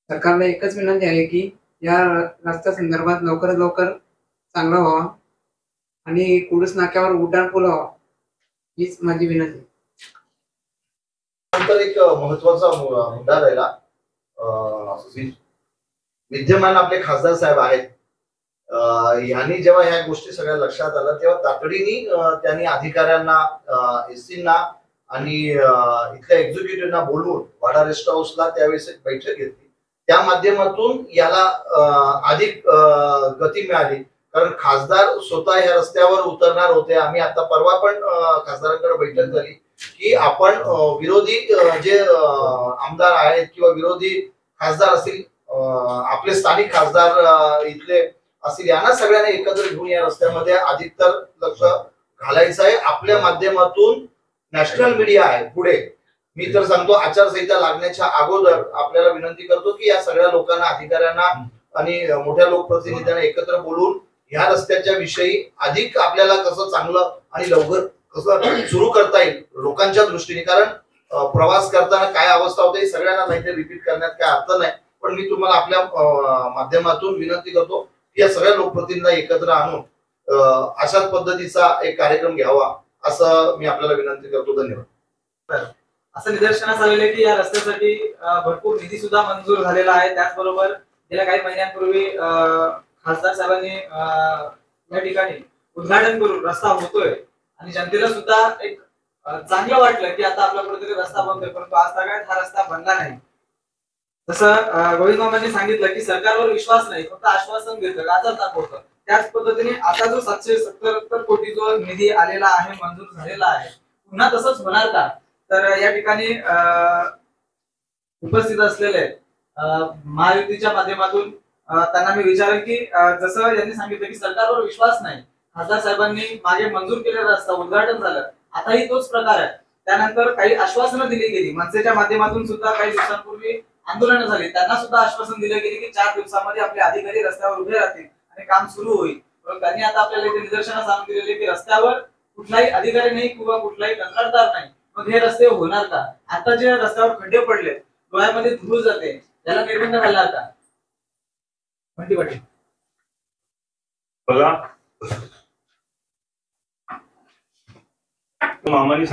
H: सरकारला एकच विनंती आहे की या रस्त्या संदर्भात लवकरात लवकर चांगला व्हावा आणि कुडूस नाक्यावर उड्डाण पूल व्हावा, हीच माझी विनंती.
G: नंतर एक महत्वाचा मुद्दा राहिला. विद्यमान आपले खासदार साहेब आहेत, यांनी जेव्हा ह्या गोष्टी सगळ्या लक्षात आल्या तेव्हा तातडीने त्यांनी अधिकाऱ्यांना, एससींना आणि इथल्या एक्झिक्युटिव्हना बोलवून वाडा रेस्ट हाऊसला त्यावेळेस एक बैठक घेतली. त्या माध्यमातून याला अधिक गती मिळाली, कारण खासदार स्वतः या रस्त्यावर उतरणार होते. आम्ही आता परवा पण खासदारांकडे बैठक झाली की आपण विरोधी जे आमदार आहेत किंवा विरोधी खासदार असतील, आपले स्थानिक खासदार इथले असतील, यांना सगळ्यांना एकत्र घेऊन या रस्त्यामध्ये अधिकतर लक्ष घालायचं आहे. आपल्या माध्यमातून नॅशनल मीडिया आहे पुढे, मी तर सांगतो आचारसंहिता लागण्याच्या अगोदर आपल्याला विनंती करतो की या सगळ्या लोकांना, अधिकाऱ्यांना आणि मोठ्या लोकप्रतिनिधींना एकत्र बोलून ह्या रस्त्याच्या विषयी अधिक आपल्याला कसं चांगलं आणि लवकर कसं सुरू करता येईल लोकांच्या दृष्टीने, कारण प्रवास करताना काय अवस्था होते सगळ्यांना माहिती, रिपीट करण्यात काय अर्थ नाही. पण मी तुम्हाला आपल्या माध्यमातून विनंती करतो की या सगळ्या लोकप्रतिनिधींना एकत्र आणून अशाच पद्धतीचा एक कार्यक्रम घ्यावा असं मी आपल्याला विनंती करतो. धन्यवाद.
A: असं निदर्शनास आलेलं की या रस्त्यासाठी भरपूर निधी सुद्धा मंजूर झालेला आहे. त्याचबरोबर गेल्या काही महिन्यांपूर्वी खासदार साहेबांनी या ठिकाणी उद्घाटन करून रस्ता होतोय आणि जनतेला सुद्धा एक चांगलं वाटलं की आता आपला कुठेतरी रस्ता बनतोय, परंतु आज तागायत हा रस्ता बनला नाही. जसं गोविंद मामांनी सांगितलं की सरकारवर विश्वास नाही, फक्त आश्वासन देतं, गाजर दाखवतं. त्याच पद्धतीने आता जो 777 कोटी जो निधी आलेला आहे, मंजूर झालेला आहे, पुन्हा तसंच होणार का? तर या ठिकाणी उपस्थित असलेले महायुतीच्या माध्यमातून त्यांना मी विचारेन की जसं यांनी सांगितलं की सरकारवर विश्वास नाही, खासदार साहेबांनी मागे मंजूर केलेला रस्ता उद्घाटन झालं, आताही तोच प्रकार आहे. त्यानंतर काही आश्वासनं दिली गेली, मनसेच्या माध्यमातून सुद्धा काही दिवसांपूर्वी आंदोलनं झाली, त्यांना सुद्धा आश्वासन दिलं गेले की 4 दिवसामध्ये आपले अधिकारी रस्त्यावर उभे राहतील आणि काम सुरू होईल. पण त्यांनी आता आपल्याला इथे निदर्शनास आणून दिलेले की रस्त्यावर कुठलाही अधिकारी नाही किंवा कुठलाही कंत्राटदार नाही. मग हे रस्ते होणार का? आता जे रस्त्यावर खड्डे पडले, डोळ्यामध्ये धूळ जाते, याला निर्बंध घालणार का? म्हणती वाटी
D: बघा, मामानी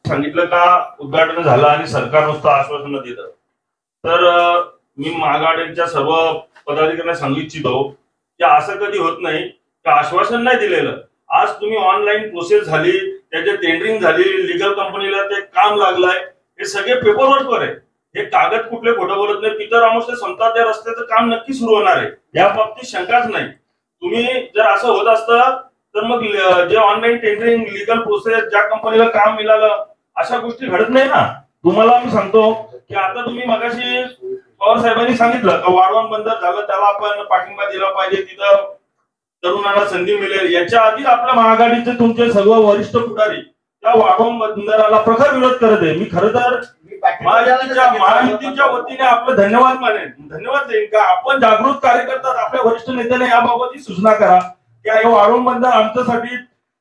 D: सांगितलं का उद्घाटन झालं आणि सरकार नुसतं आश्वासन देतं. तर मी महाआघाडीच्या सर्व पदाधिकाऱ्यांना सांगू इच्छितो की असं कधी होत नाही की आश्वासन नाही दिलेलं. आज तुम्ही ऑनलाईन प्रोसेस झाली, त्याचे टेंडरिंग झाली, लिगल कंपनीला ते काम लागलंय, हे सगळे पेपरवर्कवर आहे. हे कागद कुठले खोटं बोलत नाही. पितर आमोशे समजा त्या रस्त्याचं काम नक्की सुरू होणार आहे, या बाबतीत शंकाच नाही. तुम्ही जर असं होत असतं तर मग जे ऑनलाईन टेंडरिंग, लिगल प्रोसेस, ज्या कंपनीला काम मिळालं, अशा गोष्टी घडत नाही ना. तुम्हाला मी सांगतो की आता तुम्ही मगाशी पवार साहेबांनी सांगितलं का वाढवण बंदर झालं, त्याला आपण पाठिंबा दिला पाहिजे, तिथं तरुणांना संधी मिळेल. याच्या आधीच आपल्या महाआघाडीचे तुमचे सर्व वरिष्ठ पुढारी त्या वाढवण बंदराला प्रखर विरोध करत आहे. मी खरं तर महायुतीच्या वतीने आपलं धन्यवाद मानेन, धन्यवाद देईन का आपण जागृत कार्यकर्ता, आपल्या वरिष्ठ नेत्याने याबाबत सूचना करा की हे वाढवण बंदर आमच्यासाठी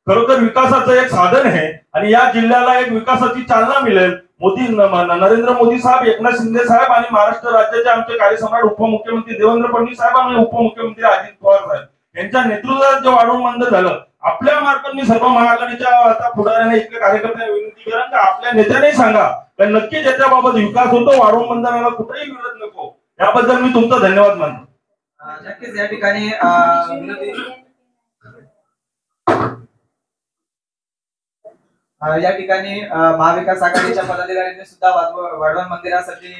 D: खरोखर विकासाचं एक साधन आहे आणि या जिल्ह्याला एक विकासाची चालना मिळेल. नरेंद्र मोदी साहेब, एकनाथ शिंदे साहेब आणि महाराष्ट्र राज्याचे आमचे कार्यसम्राट उपमुख्यमंत्री देवेंद्र फडणवीस साहेब आणि उपमुख्यमंत्री अजित पवार साहेब यांच्या नेतृत्वात जे वाढवण बंद झालं, आपल्या मार्फत मी सर्व महाआघाडीच्या आता पुढाऱ्यांना, इथल्या कार्यकर्त्यांना विनंती करेन की आपल्या नेत्याने सांगा की नक्की त्याच्याबाबत विकास होतो, वाढवण बंदराला कुठेही विरोध नको. याबद्दल मी तुमचा धन्यवाद मानतो.
A: नक्कीच या ठिकाणी महाविकास आघाडीच्या पदाधिकाऱ्यांनी सुद्धा वाढवण मंदिरासाठी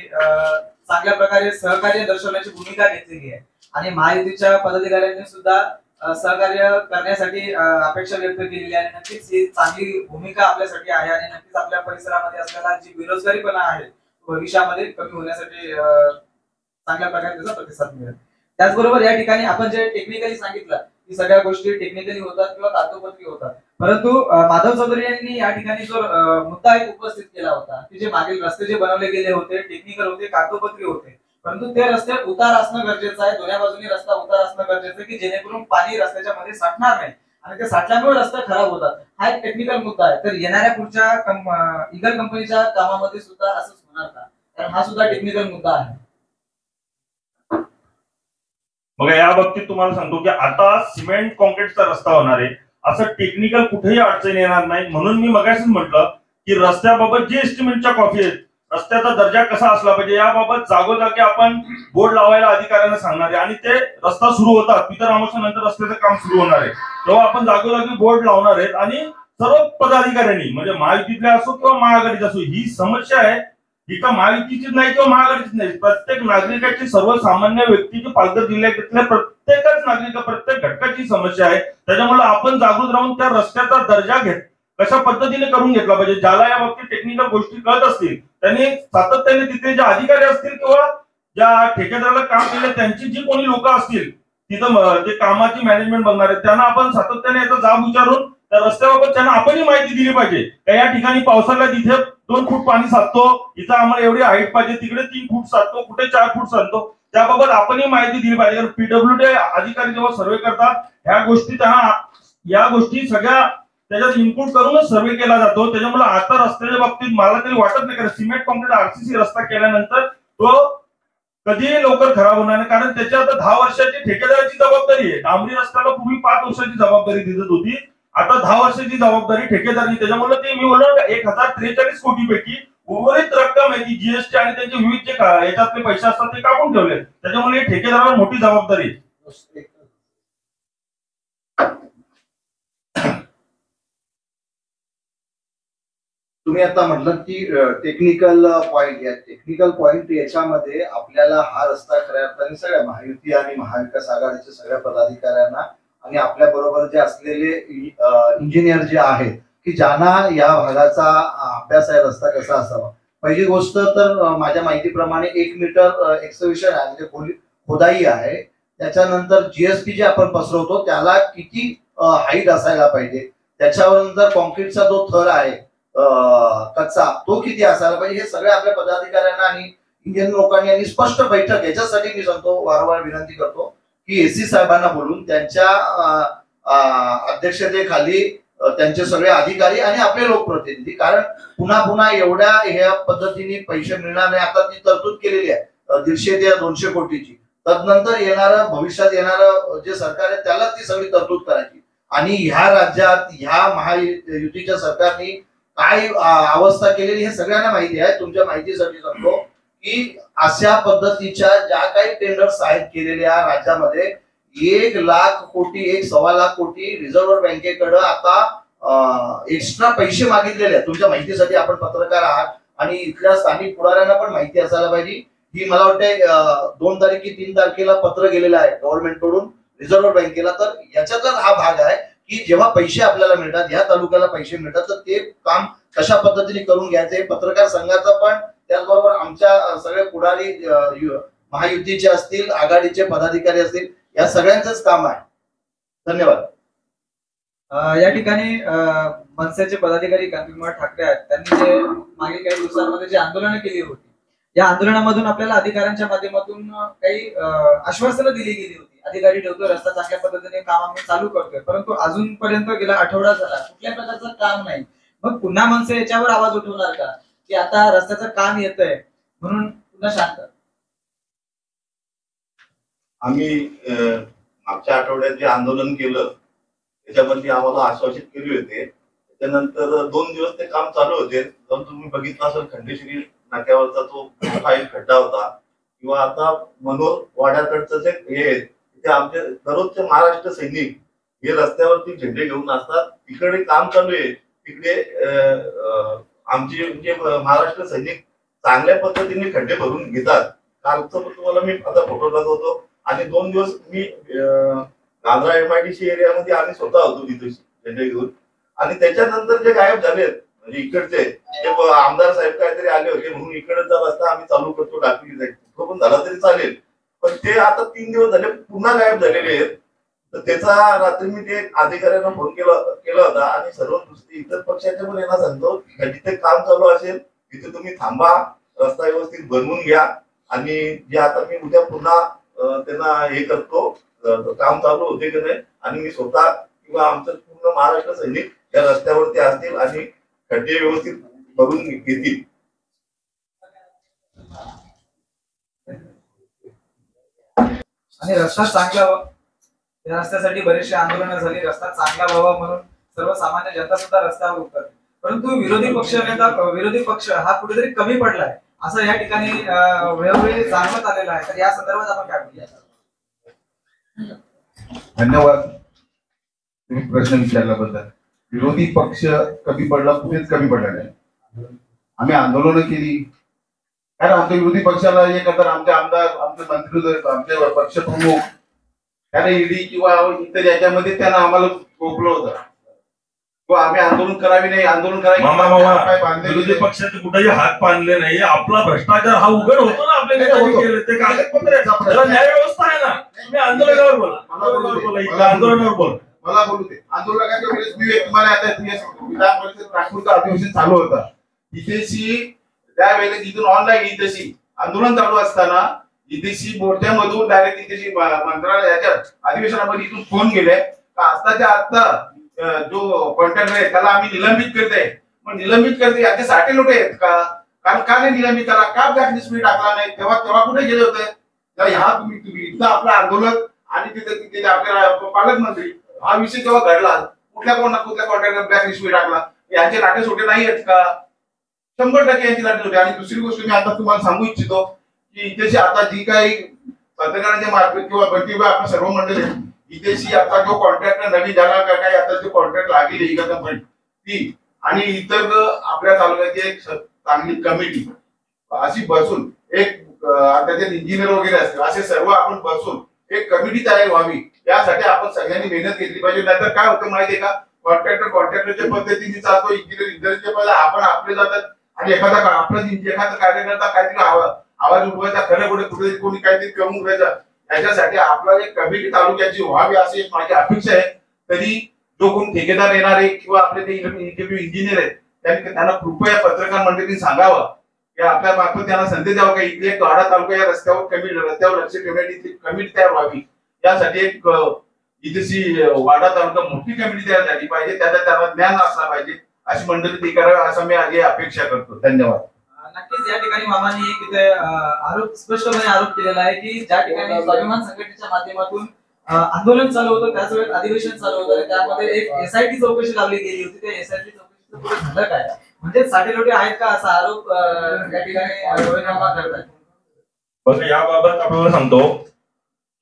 A: चांगल्या प्रकारे सहकार्य दर्शवण्याची भूमिका घेतलेली आहे आणि महायुतीच्या पदाधिकाऱ्यांनी सुद्धा सहकार्य करण्यासाठी अपेक्षा व्यक्त केलेली आहे. नक्कीच ही चांगली भूमिका आपल्यासाठी आहे आणि नक्कीच आपल्या परिसरामध्ये असलेला जी बेरोजगारीपणा आहे भविष्यामध्ये कमी होण्यासाठी चांगल्या प्रकारे त्याचा प्रतिसाद मिळेल. त्याचबरोबर या ठिकाणी आपण जे टेक्निकली सांगितलं की सगळ्या गोष्टी टेक्निकली होतात किंवा कागदोपत्री होतात, परंतु माधव चौधरी यांनी या ठिकाणी जो मुद्दा एक उपस्थित केला होता की जे मागील रस्ते जे बनवले गेले होते टेक्निकल होते, कागदोपत्री होते, परंतु ते रस्ते उतार असणं गरजेचं आहे. दोन्ही बाजूनी रस्ता उतार असणं गरजेचं आहे की जेणेकरून पाणी रस्त्याच्या मध्ये साठणार नाही आणि ते साठल्यामुळे रस्ते खराब होतात. हा एक टेक्निकल मुद्दा आहे. तर येणाऱ्या पुढच्या इगल कंपनीच्या कामामध्ये सुद्धा असंच होणार का? कारण हा सुद्धा टेक्निकल मुद्दा आहे.
D: मग या बाबतीत तुम्हाला सांगतो की आता सिमेंट कॉन्क्रीटचा रस्ता होणार आहे, असं टेक्निकल कुठेही अडचण येणार नाही. म्हणून मी मगाशीच म्हटलं की रस्त्याबाबत जी एस्टिमेटच्या कॉपी आहेत, रस्त्याचा दर्जा कसा असला पाहिजे याबाबत जागोजागी आपण बोर्ड लावायला अधिकाऱ्यांना सांगणार आहे. आणि ते रस्ता सुरू होतात, पितर अमावस्येनंतर रस्त्याचं काम सुरू होणार आहे, तेव्हा आपण जागोजागी बोर्ड लावणार आहेत. आणि सर्व पदाधिकाऱ्यांनी म्हणजे महायुतीतले असो किंवा महाआघाडीचे असो, ही समस्या आहे ही का महायुतीचीच नाही किंवा महाआघाडीचीच नाही, प्रत्येक नागरिकाची, सर्वसामान्य व्यक्तीची, पालघर जिल्ह्यातल्या प्रत्येकच नागरिक, प्रत्येक घटकाची समस्या आहे. त्याच्यामुळे आपण जागृत राहून त्या रस्त्याचा दर्जा कशा पद्धतीने करून घेतला पाहिजे. ज्याला या बाबतीत टेक्निकल गोष्टी कळत असतील त्यांनी सातत्याने तिथे जे अधिकारी असतील किंवा ज्या ठेकेदाराला काम केलं त्यांची जी कोणी लोक असतील तिथं जे कामाची मॅनेजमेंट बघणार आहेत त्यांना आपण सातत्याने याचा जाब विचारून त्या रस्त्याबाबत त्यांना आपणही माहिती दिली पाहिजे. या ठिकाणी पावसाळ्यात इथे 2 फूट पाणी साचतो, इथं आम्हाला एवढी हाईट पाहिजे, तिकडे 3 फूट साचतो, कुठे 4 फूट साचतो, त्याबाबत आपणही माहिती दिली पाहिजे. कारण पीडब्ल्यूडी अधिकारी जेव्हा सर्वे करतात ह्या गोष्टी त्यांना या गोष्टी सगळ्या त्याच्यात इनपुट करूनच सर्वे केला जातो. त्याच्यामुळे आता रस्त्याच्या बाबतीत मला तरी वाटत नाही, कारण सिमेंट कॉन्क्रीट आरसीसी रस्ता केल्यानंतर तो कधीही लवकर खराब होणार नाही. कारण त्याच्या आता 10 वर्षाची ठेकेदाराची जबाबदारी आहे. डांबरी रस्त्याला पूर्वी 5 वर्षाची जबाबदारी दिसत होती, आता 10 वर्षाची जबाबदारी ठेकेदाराची. त्याच्यामुळे ते मी बोललो 1043 कोटी पैकी उर्वरित रक्कम आहे ती जीएसटी आणि त्यांचे विविध जे याच्यातले पैसे असतात ते कापून ठेवले. त्याच्यामुळे ठेकेदारावर मोठी जबाबदारी आहे.
G: तुम्ही आता म्हटलं की टेक्निकल पॉइंट, या टेक्निकल पॉइंट याच्यामध्ये आपल्याला हा रस्ता खऱ्या अर्थाने सगळ्या महायुती आणि महाविकास आघाडीच्या सगळ्या पदाधिकाऱ्यांना आणि आपल्या बरोबर जे असलेले इंजिनियर जे आहेत की ज्यांना या भागाचा अभ्यास आहे रस्ता कसा असावा. पहिली गोष्ट तर माझ्या माहितीप्रमाणे 1 मीटर एक्सकव्हेशन आहे, म्हणजे खोदाई आहे. त्याच्यानंतर जीएसपी जे आपण पसरवतो त्याला किती हाईट असायला पाहिजे, त्याच्यावर कॉन्क्रीटचा जो थर आहे कच्चा तो किती असायला पाहिजे, हे सगळे आपल्या पदाधिकाऱ्यांना आणि इंडियन लोकांनी आणि स्पष्ट बैठक, याच्यासाठी मी सांगतो, वारंवार विनंती करतो की एसी साहेबांना बोलून त्यांच्या अध्यक्षतेखाली त्यांचे सगळे अधिकारी आणि आपले लोकप्रतिनिधी, कारण पुन्हा पुन्हा एवढ्या ह्या पद्धतीने पैसे मिळणार नाही. आता ती तरतूद केलेली आहे 150 ते 200 कोटीची. तदनंतर येणारं भविष्यात येणारं जे सरकार आहे त्याला ती सगळी तरतूद करायची. आणि ह्या राज्यात ह्या महायुतीच्या सरकारने काय अवस्था केलेली हे सगळ्यांना माहिती आहे. तुमच्या माहितीसाठी सांगतो की अशा पद्धतीच्या ज्या काही टेंडर्स आहेत केलेल्या राज्यामध्ये 1 लाख कोटी 1.25 लाख कोटी रिझर्व्ह बँकेकडे आता एक्स्ट्रा पैसे मागितलेले आहेत. तुमच्या माहितीसाठी, आपण पत्रकार आहात आणि इथल्या स्थानिक पुढाऱ्यांना पण माहिती असायला पाहिजे. ही मला वाटते 2 तारीख की 3 तारखेला पत्र गेलेलं आहे गव्हर्नमेंट कडून रिझर्व्ह बँकेला. तर याच्यातच हा भाग आहे की जेव्हा पैसे आपल्याला मिळतात, ह्या तालुक्याला पैसे मिळतात, तर ते काम कशा पद्धतीने करून घ्यायचे. पत्रकार संघाचं पण, त्याचबरोबर आमच्या सगळे पुढारी महायुतीचे असतील, आघाडीचे पदाधिकारी असतील, या सगळ्यांचंच काम आहे. धन्यवाद.
A: या ठिकाणी मनसेचे पदाधिकारी कांतिकुमार ठाकरे आहेत. त्यांनी जे मागील काही दिवसांमध्ये जी आंदोलनं केली होती, या आंदोलनामधून आपल्याला अधिकाऱ्यांच्या माध्यमातून काही आश्वासनं दिली गेली होती. अधिकारी ठेवतोय, रस्ता चांगल्या पद्धतीने काम आम्ही चालू करतोय, परंतु अजूनपर्यंत गेला आठवडा झाला कुठल्या प्रकारचं काम नाही. मग पुन्हा मनसे याच्यावर आवाज उठवणार का की आता रस्त्याचं काम येतंय म्हणून पुन्हा शांत?
F: आम्ही मागच्या आठवड्यात जे आंदोलन केलं त्याच्यामध्ये आम्हाला आश्वासित केले होते. त्याच्यानंतर 2 दिवस ते काम चालू होते. जर तुम्ही बघितलं असेल खंडेश्वरी नाक्यावरचा तो मोठा एक खड्डा होता, किंवा आता मनोर वाड्याकडचं जे हे तिथे आमचे दररोजचे महाराष्ट्र सैनिक हे रस्त्यावरती झेंडे घेऊन असतात. तिकडे काम चालू आहे, तिकडे आमचे म्हणजे महाराष्ट्र सैनिक चांगल्या पद्धतीने खड्डे भरून घेतात. कालचं पण तुम्हाला मी आता फोटो दाखवतो. आणि 2 दिवस मी गांधरा MIDC एरियामध्ये आम्ही स्वतः होतो तिथे झेंडे घेऊन. आणि त्याच्यानंतर जे गायब झालेत म्हणजे इकडचे जे आमदार साहेब काहीतरी आले होते म्हणून इकडचा रस्ता आम्ही चालू करतो दाखवली जाईल, तो पण झाला तरी चालेल, पण ते आता 3 दिवस झाले पुन्हा गायब झालेले आहेत. तर त्याचा रात्री मी ते अधिकाऱ्यांना फोन केला होता. आणि सर्व दुसरी इतर पक्षाच्या पण यांना सांगतो जिथे काम चालू असेल तिथे तुम्ही थांबा, रस्ता व्यवस्थित बनवून घ्या. आणि जे आता मी उद्या पुन्हा त्यांना हे करतो, काम चालू होते की नाही, आणि मी स्वतः किंवा आमचं पूर्ण महाराष्ट्र सैनिक या रस्त्यावरती असतील आणि खड्डे व्यवस्थित भरून घेतील.
A: आणि रस्ता चांगला या रस्त्यासाठी बरेचसे आंदोलनं झाली. रस्ता चांगला व्हावा म्हणून सर्वसामान्य जनता सुद्धा रस्त्यावर उतरते. परंतु विरोधी पक्ष हा कुठेतरी कमी पडलाय असं या ठिकाणी वेळोवेळी जाणवत आलेलं आहे. तर या संदर्भात आपण काय बोलूया?
E: धन्यवाद तुम्ही प्रश्न विचारल्याबद्दल. विरोधी पक्ष कमी पडला, कुठेच कमी पडला नाही. आम्ही आंदोलनं केली, कारण आमच्या विरोधी पक्षाला हे करतात. आमचे आमदार, आमचे मंत्री, आमचे पक्ष प्रमुख त्याने ईडी किंवा इतर याच्यामध्ये त्यांना आम्हाला रोखलं होतं किंवा आम्ही आंदोलन करावे नाही, आंदोलन करावे.
D: विरोधी पक्षाचे कुठेही हात बांधले नाही. आपला भ्रष्टाचार हा उघड होतो ना आपल्या ते कागदपत्र त्याला न्याय व्यवस्था आहे ना. तुम्ही आंदोलनावर बोला, आंदोलनावर बोला.
E: मला बोलू दे. आंदोलनाच्या वेळेस मी तुम्हाला आता विधान परिषद नागपूरचं अधिवेशन चालू होतं. इथेशी त्यावेळेस इथून ऑनलाईन इथेशी आंदोलन चालू असताना इथेशी मोर्चामधून डायरेक्ट इथेशी मंत्रालयाच्या अधिवेशनामध्ये इथून फोन गेले का आत्ताच्या आत्ता जो कॉन्ट्रॅक्टर आहे त्याला आम्ही निलंबित करते. मग निलंबित करते याचे साठे लोटे आहेत का? कारण का नाही निलंबित करा, का ब्लॅकलिस्ट मी टाकला नाही? तेव्हा कुठे गेले होते? तर ह्या तुम्ही इथं आपलं आंदोलन आणि तिथे आपल्या पालकमंत्री हा विषय जेव्हा घडला, कुठल्या कॉन्ट्रॅक्टर ब्लॅकलिस्ट मी टाकला, यांचे लाटे सोटे नाही आहेत का? 100% यांची लाटे सोटे. आणि दुसरी गोष्ट मी आता तुम्हाला सांगू इच्छितो की इथेशी आता जी काही पत्रकारांच्या मार्फत किंवा आपण सर्व मंडळी इथेशी आता जो कॉन्ट्रॅक्टर नवीन झाला का काय, आता जो कॉन्ट्रॅक्ट लागेल एका कंपनी ती आणि इतर आपल्या तालुक्याची एक चांगली कमिटी अशी बसून एक त्याच्यात इंजिनियर वगैरे असतील असे सर्व आपण बसून एक कमिटी तयार व्हावी. यासाठी आपण सगळ्यांनी मेहनत घेतली पाहिजे. नाहीतर काय होतं माहितीये का, कॉन्ट्रॅक्टरच्या पद्धतीने चालतो, इंजिनियरच्या पद्धतीने आपण आपले जातात आणि एखादा कार्यकर्ता काहीतरी आवाज उठवायचा, खरं कुठे कोणी काहीतरी करून घ्यायचा. याच्यासाठी आपला एक कमिटी तालुक्याची व्हावी अशी एक माझी अपेक्षा आहे. तरी जो कोण ठेकेदार येणार आहे किंवा आपले ते इंजिनियर आहेत त्यांना कृपया पत्रकार मंडळींनी सांगावं की आपल्या मार्फत त्यांना संदेश द्यावा की इथे वाडा तालुका या रस्त्यावर लक्ष ठेवण्याची कमिटी तयार व्हावी. यासाठी एक इथेची वाडा तालुका मोठी कमिटी तयार झाली पाहिजे. त्याला ज्ञान असला पाहिजे. अशी मंडळी ते करावे असं मी आधी अपेक्षा करतो. धन्यवाद.
A: नक्कीच या ठिकाणी मामांनी तिथे स्पष्टपणे आरोप केलेला आहे की ज्या ठिकाणी स्वाभिमान संघटनेच्या माध्यमातून आंदोलन चालू होतं त्याच वेळेस अधिवेशन चालू होतं आणि त्यामध्ये एक एसआयटी चौकशी लावली गेली होती. त्या एसआयटी चौकशीचं पुढे झालं काय, म्हणजे साठे लोटे आहेत का असा आरोप या ठिकाणी करतात.
D: बघा, याबाबत आपल्याला सांगतो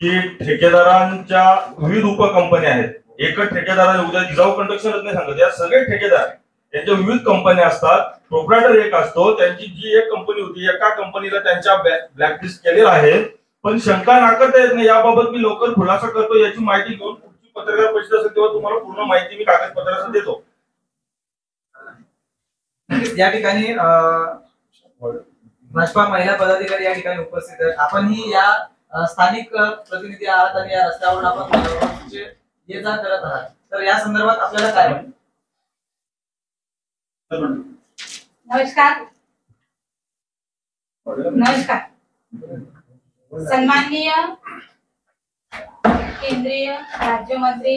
D: की ठेकेदारांच्या विविध उपकंपन्या आहेत. एकच ठेकेदाराने उद्या जिजाऊ कंस्ट्रक्शनच नाही सांगत, या सगळे ठेकेदार त्यांच्या विविध कंपन्या असतात. प्रोप्रायटर एक असतो. त्यांची जी एक कंपनी होती, एका कंपनीला त्यांच्या ब्लॅकलिस्ट केलेलं आहे, पण शंका नाकारता येत नाही. याबाबत मी लवकर खुलासा करतो. याची माहिती घेऊन पुढची पत्रकार परिषद असेल तेव्हा तुम्हाला पूर्ण माहिती मी कागदपत्रासह देतो.
A: या ठिकाणी भाजपा महिला पदाधिकारी या ठिकाणी उपस्थित आहेत. आपणही या स्थानिक प्रतिनिधी आहात आणि या रस्त्यावरून आपण ये जा करत आहात. तर या संदर्भात आपल्याला काय वाटतं?
I: नमस्कार. सन्माननीय केंद्रीय राज्यमंत्री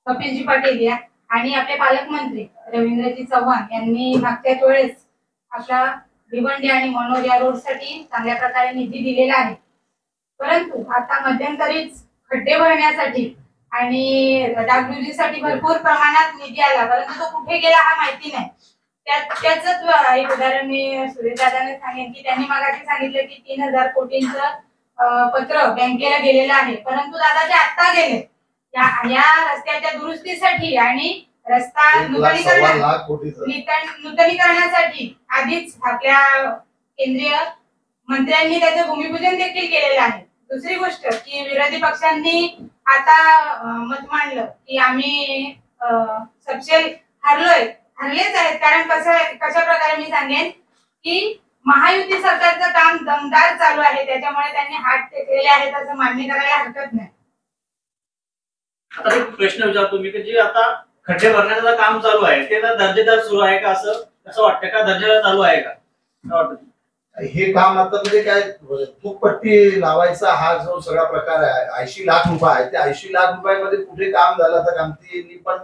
I: कपिलजी पाटील या आणि आपले पालकमंत्री रवींद्रजी चव्हाण यांनी मागच्याच वेळेस आपला भिवंडी आणि मनोर या रोडसाठी चांगल्या प्रकारे निधी दिलेला आहे. परंतु आता मध्यंतरीच खड्डे भरण्यासाठी आणि डागडुजी साठी भरपूर प्रमाणात निधी आला, परंतु तो कुठे गेला हा माहिती नाही. त्याच एक उदाहरण मी सुरेशदादाने सांगेन की त्यांनी मगाशी सांगितलं की 3000 कोटींचं पत्र बँकेला गेलेलं आहे, परंतु दादा ते आत्ता गेले या रस्त्याच्या दुरुस्तीसाठी आणि रस्ता नूतनीकरणासाठी आधीच आपल्या केंद्रीय मंत्र्यांनी त्याचं भूमिपूजन देखील केलेलं आहे. दुसरी गोष्ट की विरोधी पक्षांनी आता मत मांडलं की आम्ही सबसेल हरलेच आहेत. कारण कशा प्रकारे मी सांगेन की महायुती सरकारचं काम दमदार चालू आहे, त्याच्यामुळे त्यांनी हात टेकलेले आहेत असं मान्य करायला हरकत नाही.
J: आता एक प्रश्न विचारतो मी की जे आता खड्डे भरण्याचं काम चालू आहे ते दर्जेदार सुरू आहे का, असं वाटतं का? दर्जेदार चालू आहे का?
G: हे काम आता म्हणजे काय फुकपट्टी लावायचा हा जो सगळा प्रकार आहे 80 लाख रुपये आहे, त्या 80 लाख रुपयामध्ये कुठे काम झालं तर कामतींनी पण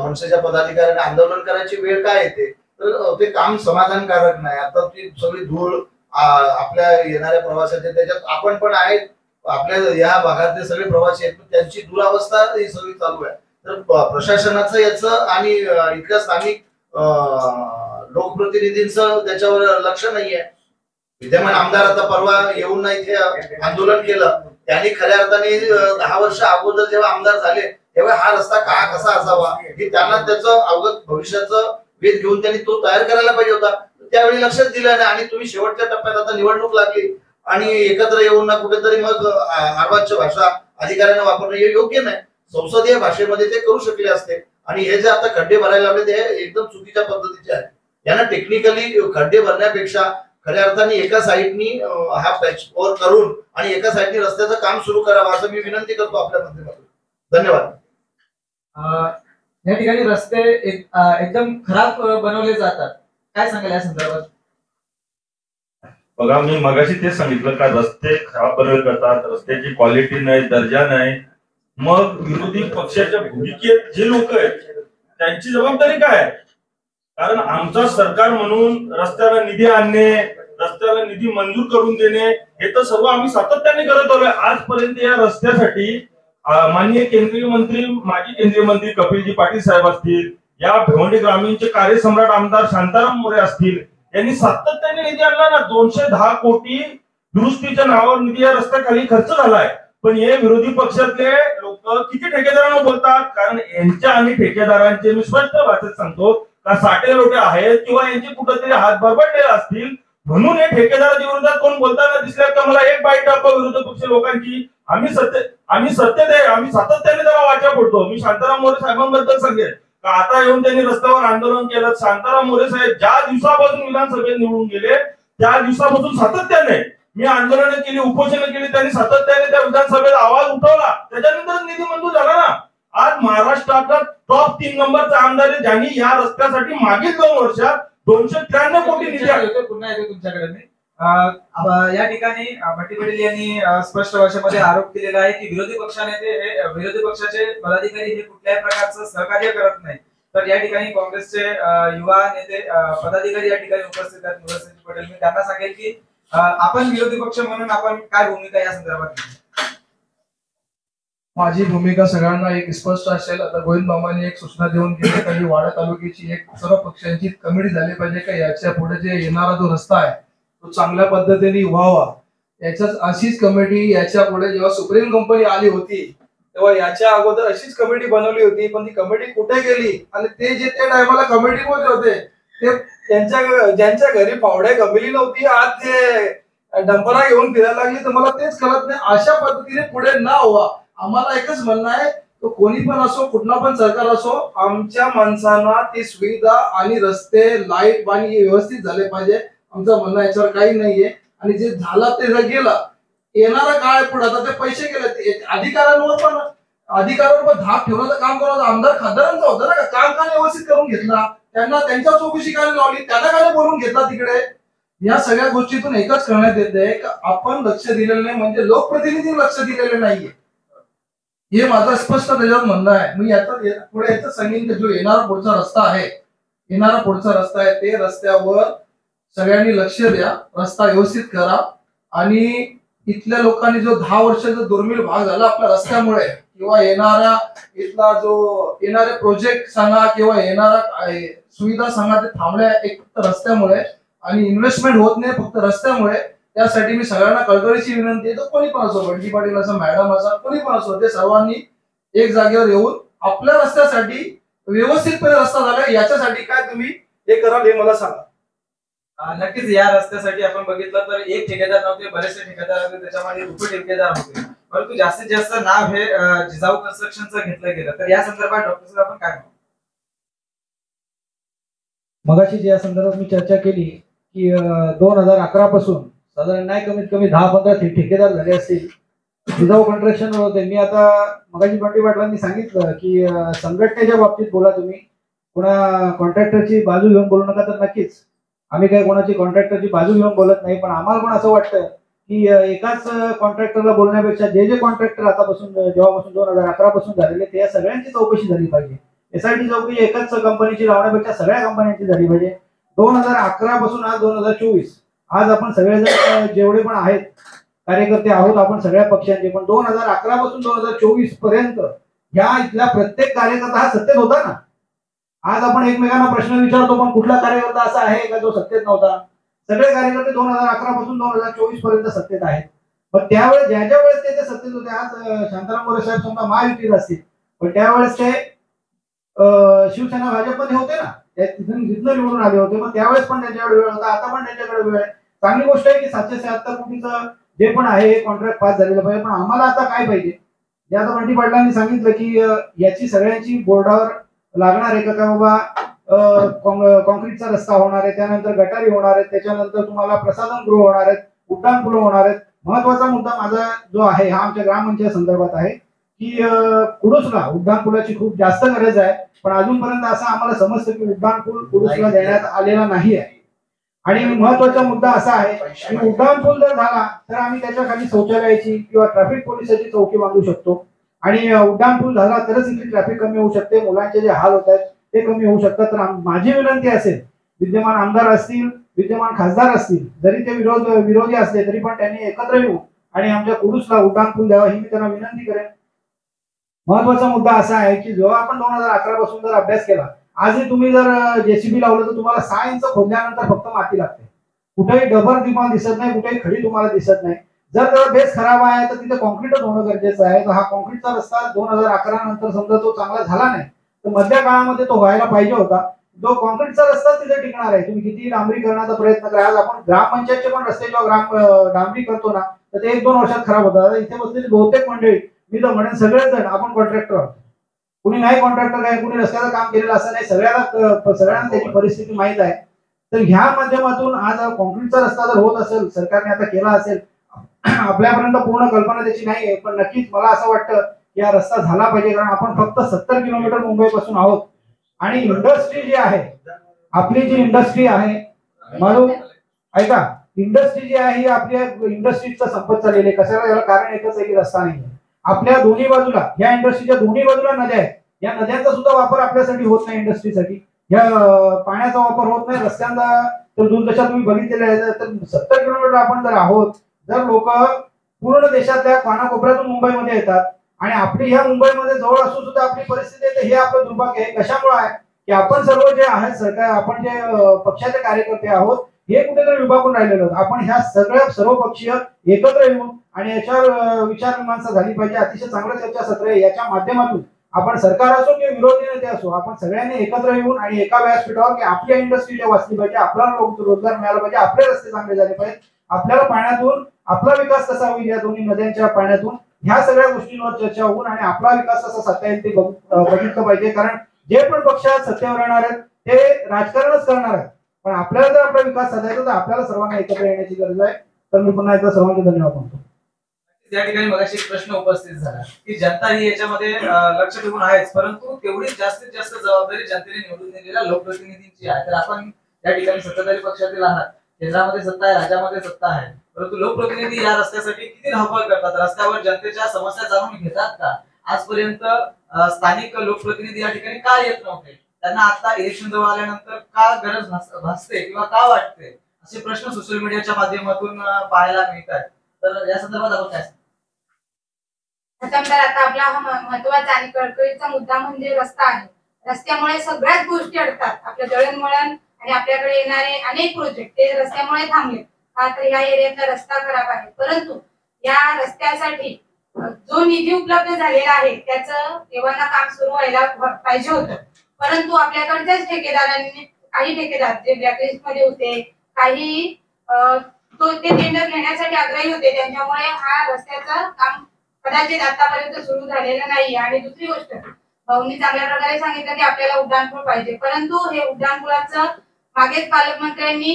G: मनसेच्या पदाधिकाऱ्यांनी आंदोलन करायची वेळ काय येते, तर ते काम समाधानकारक नाही. आता ती सगळी धूळ आपल्या येणाऱ्या प्रवाशाच्या त्याच्यात आपण पण आहेत, आपल्या या भागातले सगळे प्रवासी आहेत, त्यांची दुरावस्था ही सगळी चालू आहे. तर प्रशासनाचं याचं आणि इथल्या स्थानिक लोकप्रतिनिधींचं त्याच्यावर लक्ष नाहीये. विद्यमान आमदार आता परवा येऊन नाही इथे आंदोलन केलं, त्यांनी खऱ्या अर्थाने 10 वर्ष अगोदर जेव्हा आमदार झाले तेव्हा हा रस्ता कसा असावा हे त्यांना त्याचं अवगत भविष्याचं वेध घेऊन त्यांनी तो तयार करायला पाहिजे होता. त्यावेळी लक्षच दिलं नाही आणि तुम्ही शेवटच्या टप्प्यात आता निवडणूक लागली आणि एकत्र येऊन ना कुठेतरी मग अर्वाच्य भाषा अधिकाऱ्यांना वापरणं हे योग्य नाही. संसदीय भाषेमध्ये ते करू शकले असते. आणि हे जे आता खड्डे भरायला लावले ते एकदम चुकीच्या पद्धतीचे आहे. यांना टेक्निकली खड्डे भरण्यापेक्षा खऱ्या अर्थाने एका साईडनी हा पॅच ओव्हर करून आणि एका साईडनी रस्त्याचं काम सुरू करावं असं मी विनंती करतो आपल्या माध्यमातून. धन्यवाद.
A: या ठिकाणी रस्ते एकदम खराब बनवले जातात, काय सांगाल या संदर्भात?
D: बघा, मी मगाशी तेच सांगितलं का रस्ते खराब बनवले जातात, रस्त्याची क्वालिटी नाही, दर्जा नाही. मग विरोधी पक्षाच्या भूमिकेत जे लोक आहेत त्यांची जबाबदारी काय आहे? कारण आमचा सरकार म्हणून रस्त्याला निधी आणणे, रस्त्याला निधी मंजूर करून देणे हे तर सर्व आम्ही सातत्याने करत आलोय. आजपर्यंत या रस्त्यासाठी माननीय केंद्रीय मंत्री, माजी केंद्रीय मंत्री कपिलजी पाटील साहेब असतील, या भिवंडी ग्रामीणचे कार्यसम्राट आमदार शांताराम मोरे असतील, यांनी सातत्याने निधी आणला ना. 210 कोटी दुरुस्तीच्या नावावर निधी या रस्त्याखाली खर्च झालाय. पण हे विरोधी पक्षातले लोक किती ठेकेदारांना बोलतात, कारण यांच्या आणि ठेकेदारांचे मी स्पष्ट भाषेत सांगतो का साठे लोटे आहेत किंवा यांचे कुठेतरी हात बरबडलेले असतील म्हणून हे ठेकेदाराच्या विरोधात कोण बोलताना दिसल्यात का मला एक बाईट टाका विरोधी पक्ष लोकांची. आम्ही सत्तेत आहे, आम्ही सातत्याने त्याला वाचा पडतो. मी शांताराम मोरे साहेबांबद्दल सांगेन का आता येऊन त्यांनी रस्त्यावर आंदोलन केलं. शांताराम मोरे साहेब ज्या दिवसापासून विधानसभेत निवडून गेले त्या दिवसापासून सातत्याने मी आंदोलन केली, उपोषण केली, त्यांनी सातत्याने त्या विधानसभेत आवाज उठवला, त्याच्यानंतर निधी मंजूर झाला ना. आज महाराष्ट्राचा टॉप 3 नंबरचा आमदार आहे ज्यांनी या रस्त्यासाठी मागील 2 वर्षात 293 कोटी निधी आणले.
A: पुन्हा येतो तुमच्याकडे मी. या ठिकाणी भट्टी पाटील यांनी स्पष्ट भाषेमध्ये आरोप केलेला आहे की विरोधी पक्षाचे पदाधिकारी हे कुठल्याही प्रकारचं सहकार्य करत नाही. तर या ठिकाणी काँग्रेसचे युवा नेते पदाधिकारी या ठिकाणी उपस्थित आहेत. मुरलीधर पटेल, मी त्यांना सांगेल की आपण विरोधी पक्ष म्हणून आपण काय भूमिका या संदर्भात?
K: माझी भूमिका सगळ्यांना एक स्पष्ट असेल. आता गोविंद मामाने एक सूचना देऊन गेली काही वाडा तालुक्याची एक सर्व पक्षांची कमिटी झाली पाहिजे का याच्या पुढे जे येणारा जो रस्ता आहे तो चांगल्या पद्धतीने व्हावा. याच्याच अशीच कमिटी याच्या पुढे जेव्हा सुप्रीम कंपनी आली होती तेव्हा याच्या अगोदर अशीच कमिटी बनवली होती, पण ती कमिटी कुठे गेली? आणि ते जे त्या टायमाला कमिटी मध्ये होते ते ज्यांच्या घरी पावड्या गमिली नव्हती आज ते डंपरा घेऊन फिरायला लागली. तर मला तेच कळत नाही अशा पद्धतीने पुढे न व्हा. आम्हाला एकच म्हणणं आहे, तो कोणी पण असो, कुठला पण सरकार असो, आमच्या माणसांना ती सुविधा आणि रस्ते, लाईट, पाणी व्यवस्थित झाले पाहिजे. आमचं म्हणणं याच्यावर काही नाहीये. आणि जे झालं ते गेलं. येणारा काळ पुढे आता ते पैसे गेले अधिकाऱ्यांवर पण धाक ठेवण्याचं काम करायचं आमदार खासदारांचं होतं ना. काम का व्यवस्थित करून घेतला, त्यांना त्यांच्या चौकशी काय लावली, त्यांना काय बोलून घेतला तिकडे. या सगळ्या गोष्टीतून एकच करण्यात येते की आपण लक्ष दिलेलं नाही, म्हणजे लोकप्रतिनिधी लक्ष दिलेले नाहीये. हे माझं स्पष्ट त्याच्यावर म्हणणं आहे. मी याचा पुढे याचं सांगेन की जो येणारा पुढचा रस्ता आहे ते रस्त्यावर सगळ्यांनी लक्ष द्या, रस्ता व्यवस्थित करा. आणि इथल्या लोकांनी जो 10 वर्षाचा दुर्मिळ भाग झाला आपल्या रस्त्यामुळे किंवा येणारे प्रोजेक्ट सांगा किंवा येणारा सुविधा सांगा ते थांबल्या एक फक्त रस्त्यामुळे आणि इन्व्हेस्टमेंट होत नाही फक्त रस्त्यामुळे. त्यासाठी मी सगळ्यांना कळकळीची विनंती आहे, तर कोणी पण असो, बंटी पाटील असो, मॅडम असो, कोणी पण असो, ते सर्वांनी एक जागेवर येऊन आपल्या रस्त्यासाठी व्यवस्थितपणे रस्ता झाला याच्यासाठी काय तुम्ही हे कराल हे मला सांगा.
A: नक्कीच या रस्त्यासाठी आपण बघितलं तर एक ठेकेदार नव्हते, बरेचसे ठेकेदार होते, त्याच्यामध्ये ठेकेदार होते, परंतु जास्तीत जास्त नाव हे जिजाऊ कन्स्ट्रक्शनचं घेतलं गेलं. तर या संदर्भात डॉक्टर साहेब आपण काय म्हणू?
C: मगाशी या संदर्भात मी चर्चा केली की 2011 पासून साधारण नाही कमीत कमी 10-15 ठेकेदार झाले असतील जिजाऊ कन्स्ट्रक्शन होते. मी आता मगाशी बंटी पाटलांनी सांगितलं की संघटनेच्या बाबतीत बोला, तुम्ही कोणा कॉन्ट्रॅक्टरची बाजू घेऊन बोलू नका. तर नक्कीच आम्ही काही कोणाची कॉन्ट्रॅक्टरची बाजू घेऊन बोलत नाही, पण आम्हाला पण असं वाटतं की एकाच कॉन्ट्रॅक्टरला बोलण्यापेक्षा जे कॉन्ट्रॅक्टर आतापासून जेव्हापासून 2011 पासून झालेले त्या सगळ्यांची चौकशी झाली पाहिजे. एसआयटी चौकशी एकाच कंपनीची लावण्यापेक्षा सगळ्या कंपन्यांची झाली पाहिजे. 2011 पासून आज 2024 आज आपण सगळेजण जेवढे पण आहेत कार्यकर्ते आहोत आपण सगळ्या पक्षांचे, पण 2011 पासून 2024 पर्यंत या इथला प्रत्येक कार्यकर्ता हा सत्तेत होता ना. आज आपण एकमेकांना प्रश्न विचारतो पण कुठला कार्यकर्ता असा आहे का जो सत्तेत नव्हता? सगळे कार्यकर्ते 2011 पासून 2024 पर्यंत सत्तेत आहेत. पण त्यावेळेस ज्या वेळेस ते सत्तेत होते, आज शांताराम मोरे साहेब समजा महायुतीत असतील, पण त्यावेळेस ते शिवसेना भाजपमध्ये होते ना, तिथून निवडून आले होते. मग त्यावेळेस पण त्यांच्याकडे वेळ होता, आता पण त्यांच्याकडे वेळ आहे. चांगली गोष्ट आहे की 776 कोटीचं जे पण आहे हे कॉन्ट्रॅक्ट पास झालेलं पाहिजे. पण आम्हाला आता काय पाहिजे, जे आता बंटी पाटलांनी सांगितलं की याची सगळ्यांची बोर्डावर लागणार आहे का बाबा, कॉन्क्रीटचा रस्ता होणार आहे, त्यानंतर गटारी होणार आहेत, त्याच्यानंतर तुम्हाला प्रसाधन गृह होणार आहेत, उड्डाण पुलं होणार आहेत. महत्वाचा मुद्दा माझा जो आहे हा आमच्या ग्रामपंचायत संदर्भात आहे की कुडूसला उड्डाण पुलाची खूप जास्त गरज आहे, पण अजूनपर्यंत असं आम्हाला समजतं की उड्डाण पूल कुडूसला देण्यात आलेला नाही आहे. आणि महत्वाचा मुद्दा असा आहे की उड्डाण पूल जर झाला तर आम्ही त्याच्या खाली शौचालयाची किंवा ट्रॅफिक पोलिसाची चौकी बांधू शकतो. आणि उड्डाण पूल झाला तरच इथली ट्रॅफिक कमी होऊ शकते, मुलांचे जे हाल होत आहेत ते कमी होऊ शकतात. तर माझी विनंती असेल, विद्यमान आमदार असतील, विद्यमान खासदार असतील, जरी ते विरोधी असले तरी पण त्यांनी एकत्र येऊन आणि आमच्या कुडूसला उड्डाण पूल द्यावा ही मी त्यांना विनंती करेन. महत्वाचा मुद्दा असा आहे की जेव्हा आपण 2011 पासून जर अभ्यास केला, आजही तुम्ही जर जेसीबी लावलं तर तुम्हाला 6 इंच खोदल्यानंतर फक्त माती लागते, कुठेही डबर दिमाग दिसत नाही, कुठेही खडी तुम्हाला दिसत नाही. जर त्याचा बेस खराब आहे तर तिथे कॉन्क्रीटच होणं गरजेचं आहे. तर हा कॉन्क्रीटचा रस्ता 2011 नंतर समजा तो चांगला झाला नाही तर मधल्या काळामध्ये तो व्हायला पाहिजे होता. जो कॉन्क्रीटचा रस्ता तिथे टिकणार आहे. तुम्ही किती डांबरी करण्याचा प्रयत्न करा, आज आपण ग्रामपंचायतचे पण रस्ते जेव्हा डांबरी करतो ना तर ते 1-2 वर्षात खराब होतात. इथे बसलेली बहुतेक मंडळी, मी तर म्हणेन सगळेच जण आपण कॉन्ट्रॅक्टर आहोत, कुणी नाही कॉन्ट्रॅक्टर आहे, कुणी रस्त्याचं काम केलेलं असं नाही, सगळ्यांना त्याची परिस्थिती माहित आहे. तर ह्या माध्यमातून आज कॉन्क्रीटचा रस्ता जर होत असेल, सरकारने आता केला असेल, आपल्यापर्यंत पूर्ण कल्पना त्याची नाही आहे, पण नक्कीच मला असं वाटतं की हा रस्ता झाला पाहिजे. कारण आपण फक्त 70 किलोमीटर मुंबई पासून आहोत आणि इंडस्ट्री जी आहे, आपली जी इंडस्ट्री आहे, म्हणून ऐका, इंडस्ट्री जी आहे ही आपल्या इंडस्ट्रीजचा संपत चाललेली आहे. कशाला? याला कारण एकच आहे की रस्ता नाही. आपल्या दोन्ही बाजूला, या इंडस्ट्रीच्या दोन्ही बाजूला नद्या आहेत, या नद्यांचा सुद्धा वापर आपल्यासाठी होत नाही, इंडस्ट्रीसाठी या पाण्याचा वापर होत नाही, रस्त्यांचा तर दूरदशा तुम्ही बघितलेल्या आहे. तर 70 किलोमीटर आपण जर आहोत, जर लोक पूर्ण देशातल्या कानाकोपऱ्यातून मुंबईमध्ये येतात आणि आपली ह्या मुंबईमध्ये जवळ असून सुद्धा आपली परिस्थिती आहे, तर हे आपलं दुर्भाग्य आहे. कशामुळे आहे की आपण सर्व जे आहेत सरकार, आपण जे पक्षाचे कार्यकर्ते आहोत हे कुठेतरी विभागून राहिलेलो आहोत. आपण ह्या सगळ्या सर्व पक्षीय एकत्र येऊन आणि याच्यावर विचार मीमांसा झाली पाहिजे. अतिशय चांगलं चर्चा सत्र आहे, याच्या माध्यमातून आपण सरकार असो किंवा विरोधी नेते असो, आपण सगळ्यांनी एकत्र येऊन आणि एका व्यासपीठावर की आपल्या इंडस्ट्री वाचली पाहिजे, आपल्याला रोजगार मिळाला पाहिजे, आपले रस्ते चांगले झाले पाहिजे, आपल्याला पाण्यातून आपला विकास कसा होईल, या दोन्ही नद्यांच्या पाण्यातून, ह्या सगळ्या गोष्टींवर चर्चा होऊन आणि आपला विकास कसा साधता येईल ते बघितलं पाहिजे. कारण जे पण पक्ष सत्तेवर येणार आहेत ते राजकारणच करणार आहेत, पण आपल्याला जर आपला विकास साधायचा तर आपल्याला सर्वांना एकत्र येण्याची गरज आहे. तर मी पुन्हा एकदा सर्वांचे धन्यवाद म्हणतो.
A: या ठिकाणी मगाशी एक प्रश्न उपस्थित झाला की जनता ही याच्यामध्ये लक्ष ठेवून आहेच, परंतु तेवढीच जास्तीत जास्त जबाबदारी जनतेने निवडून दिलेल्या लोकप्रतिनिधींची आहे. तर आपण या ठिकाणी सत्ताधारी पक्षातील आहात, केंद्रामध्ये सत्ता आहे, राज्यामध्ये सत्ता आहे, परंतु लोकप्रतिनिधी या रस्त्यासाठी किती धावपळ करतात, रस्त्यावर जनतेच्या समस्या जाणून घेतात का? आजपर्यंत स्थानिक लोकप्रतिनिधी या ठिकाणी का येत नव्हते? त्यांना आता इलेक्शन जवळ आल्यानंतर का गरज भासते किंवा का वाटते, असे प्रश्न सोशल मीडियाच्या माध्यमातून पाहायला मिळतात. तर या संदर्भात आपण काय?
I: तर आता आपला हा महत्वाचा आणि कळकळीचा मुद्दा म्हणजे रस्ता आहे. रस्त्यामुळे सगळ्याच गोष्टी अडतात. आपल्या दळणवळण आणि आपल्याकडे येणारे अनेक प्रोजेक्ट ते रस्त्यामुळे थांबले. का तर या एरियातला रस्ता खराब आहे. परंतु या रस्त्यासाठी जो निधी उपलब्ध झालेला आहे त्याचं एव्हाना काम सुरू व्हायला पाहिजे होतं, परंतु आपल्याकडच्याच ठेकेदारांनी, काही ठेकेदार जे ब्लॅकलिस्ट मध्ये होते, काही ते टेंडर घेण्यासाठी आग्रही होते, त्यांच्यामुळे हा रस्त्याचं काम कदाचित आतापर्यंत सुरू झालेलं नाही. आणि दुसरी गोष्ट, भाऊंनी चांगल्या प्रकारे सांगितलं की आपल्याला उड्डाणपूल पाहिजे, परंतु हे उड्डाणपुलाचं मागेच पालकमंत्र्यांनी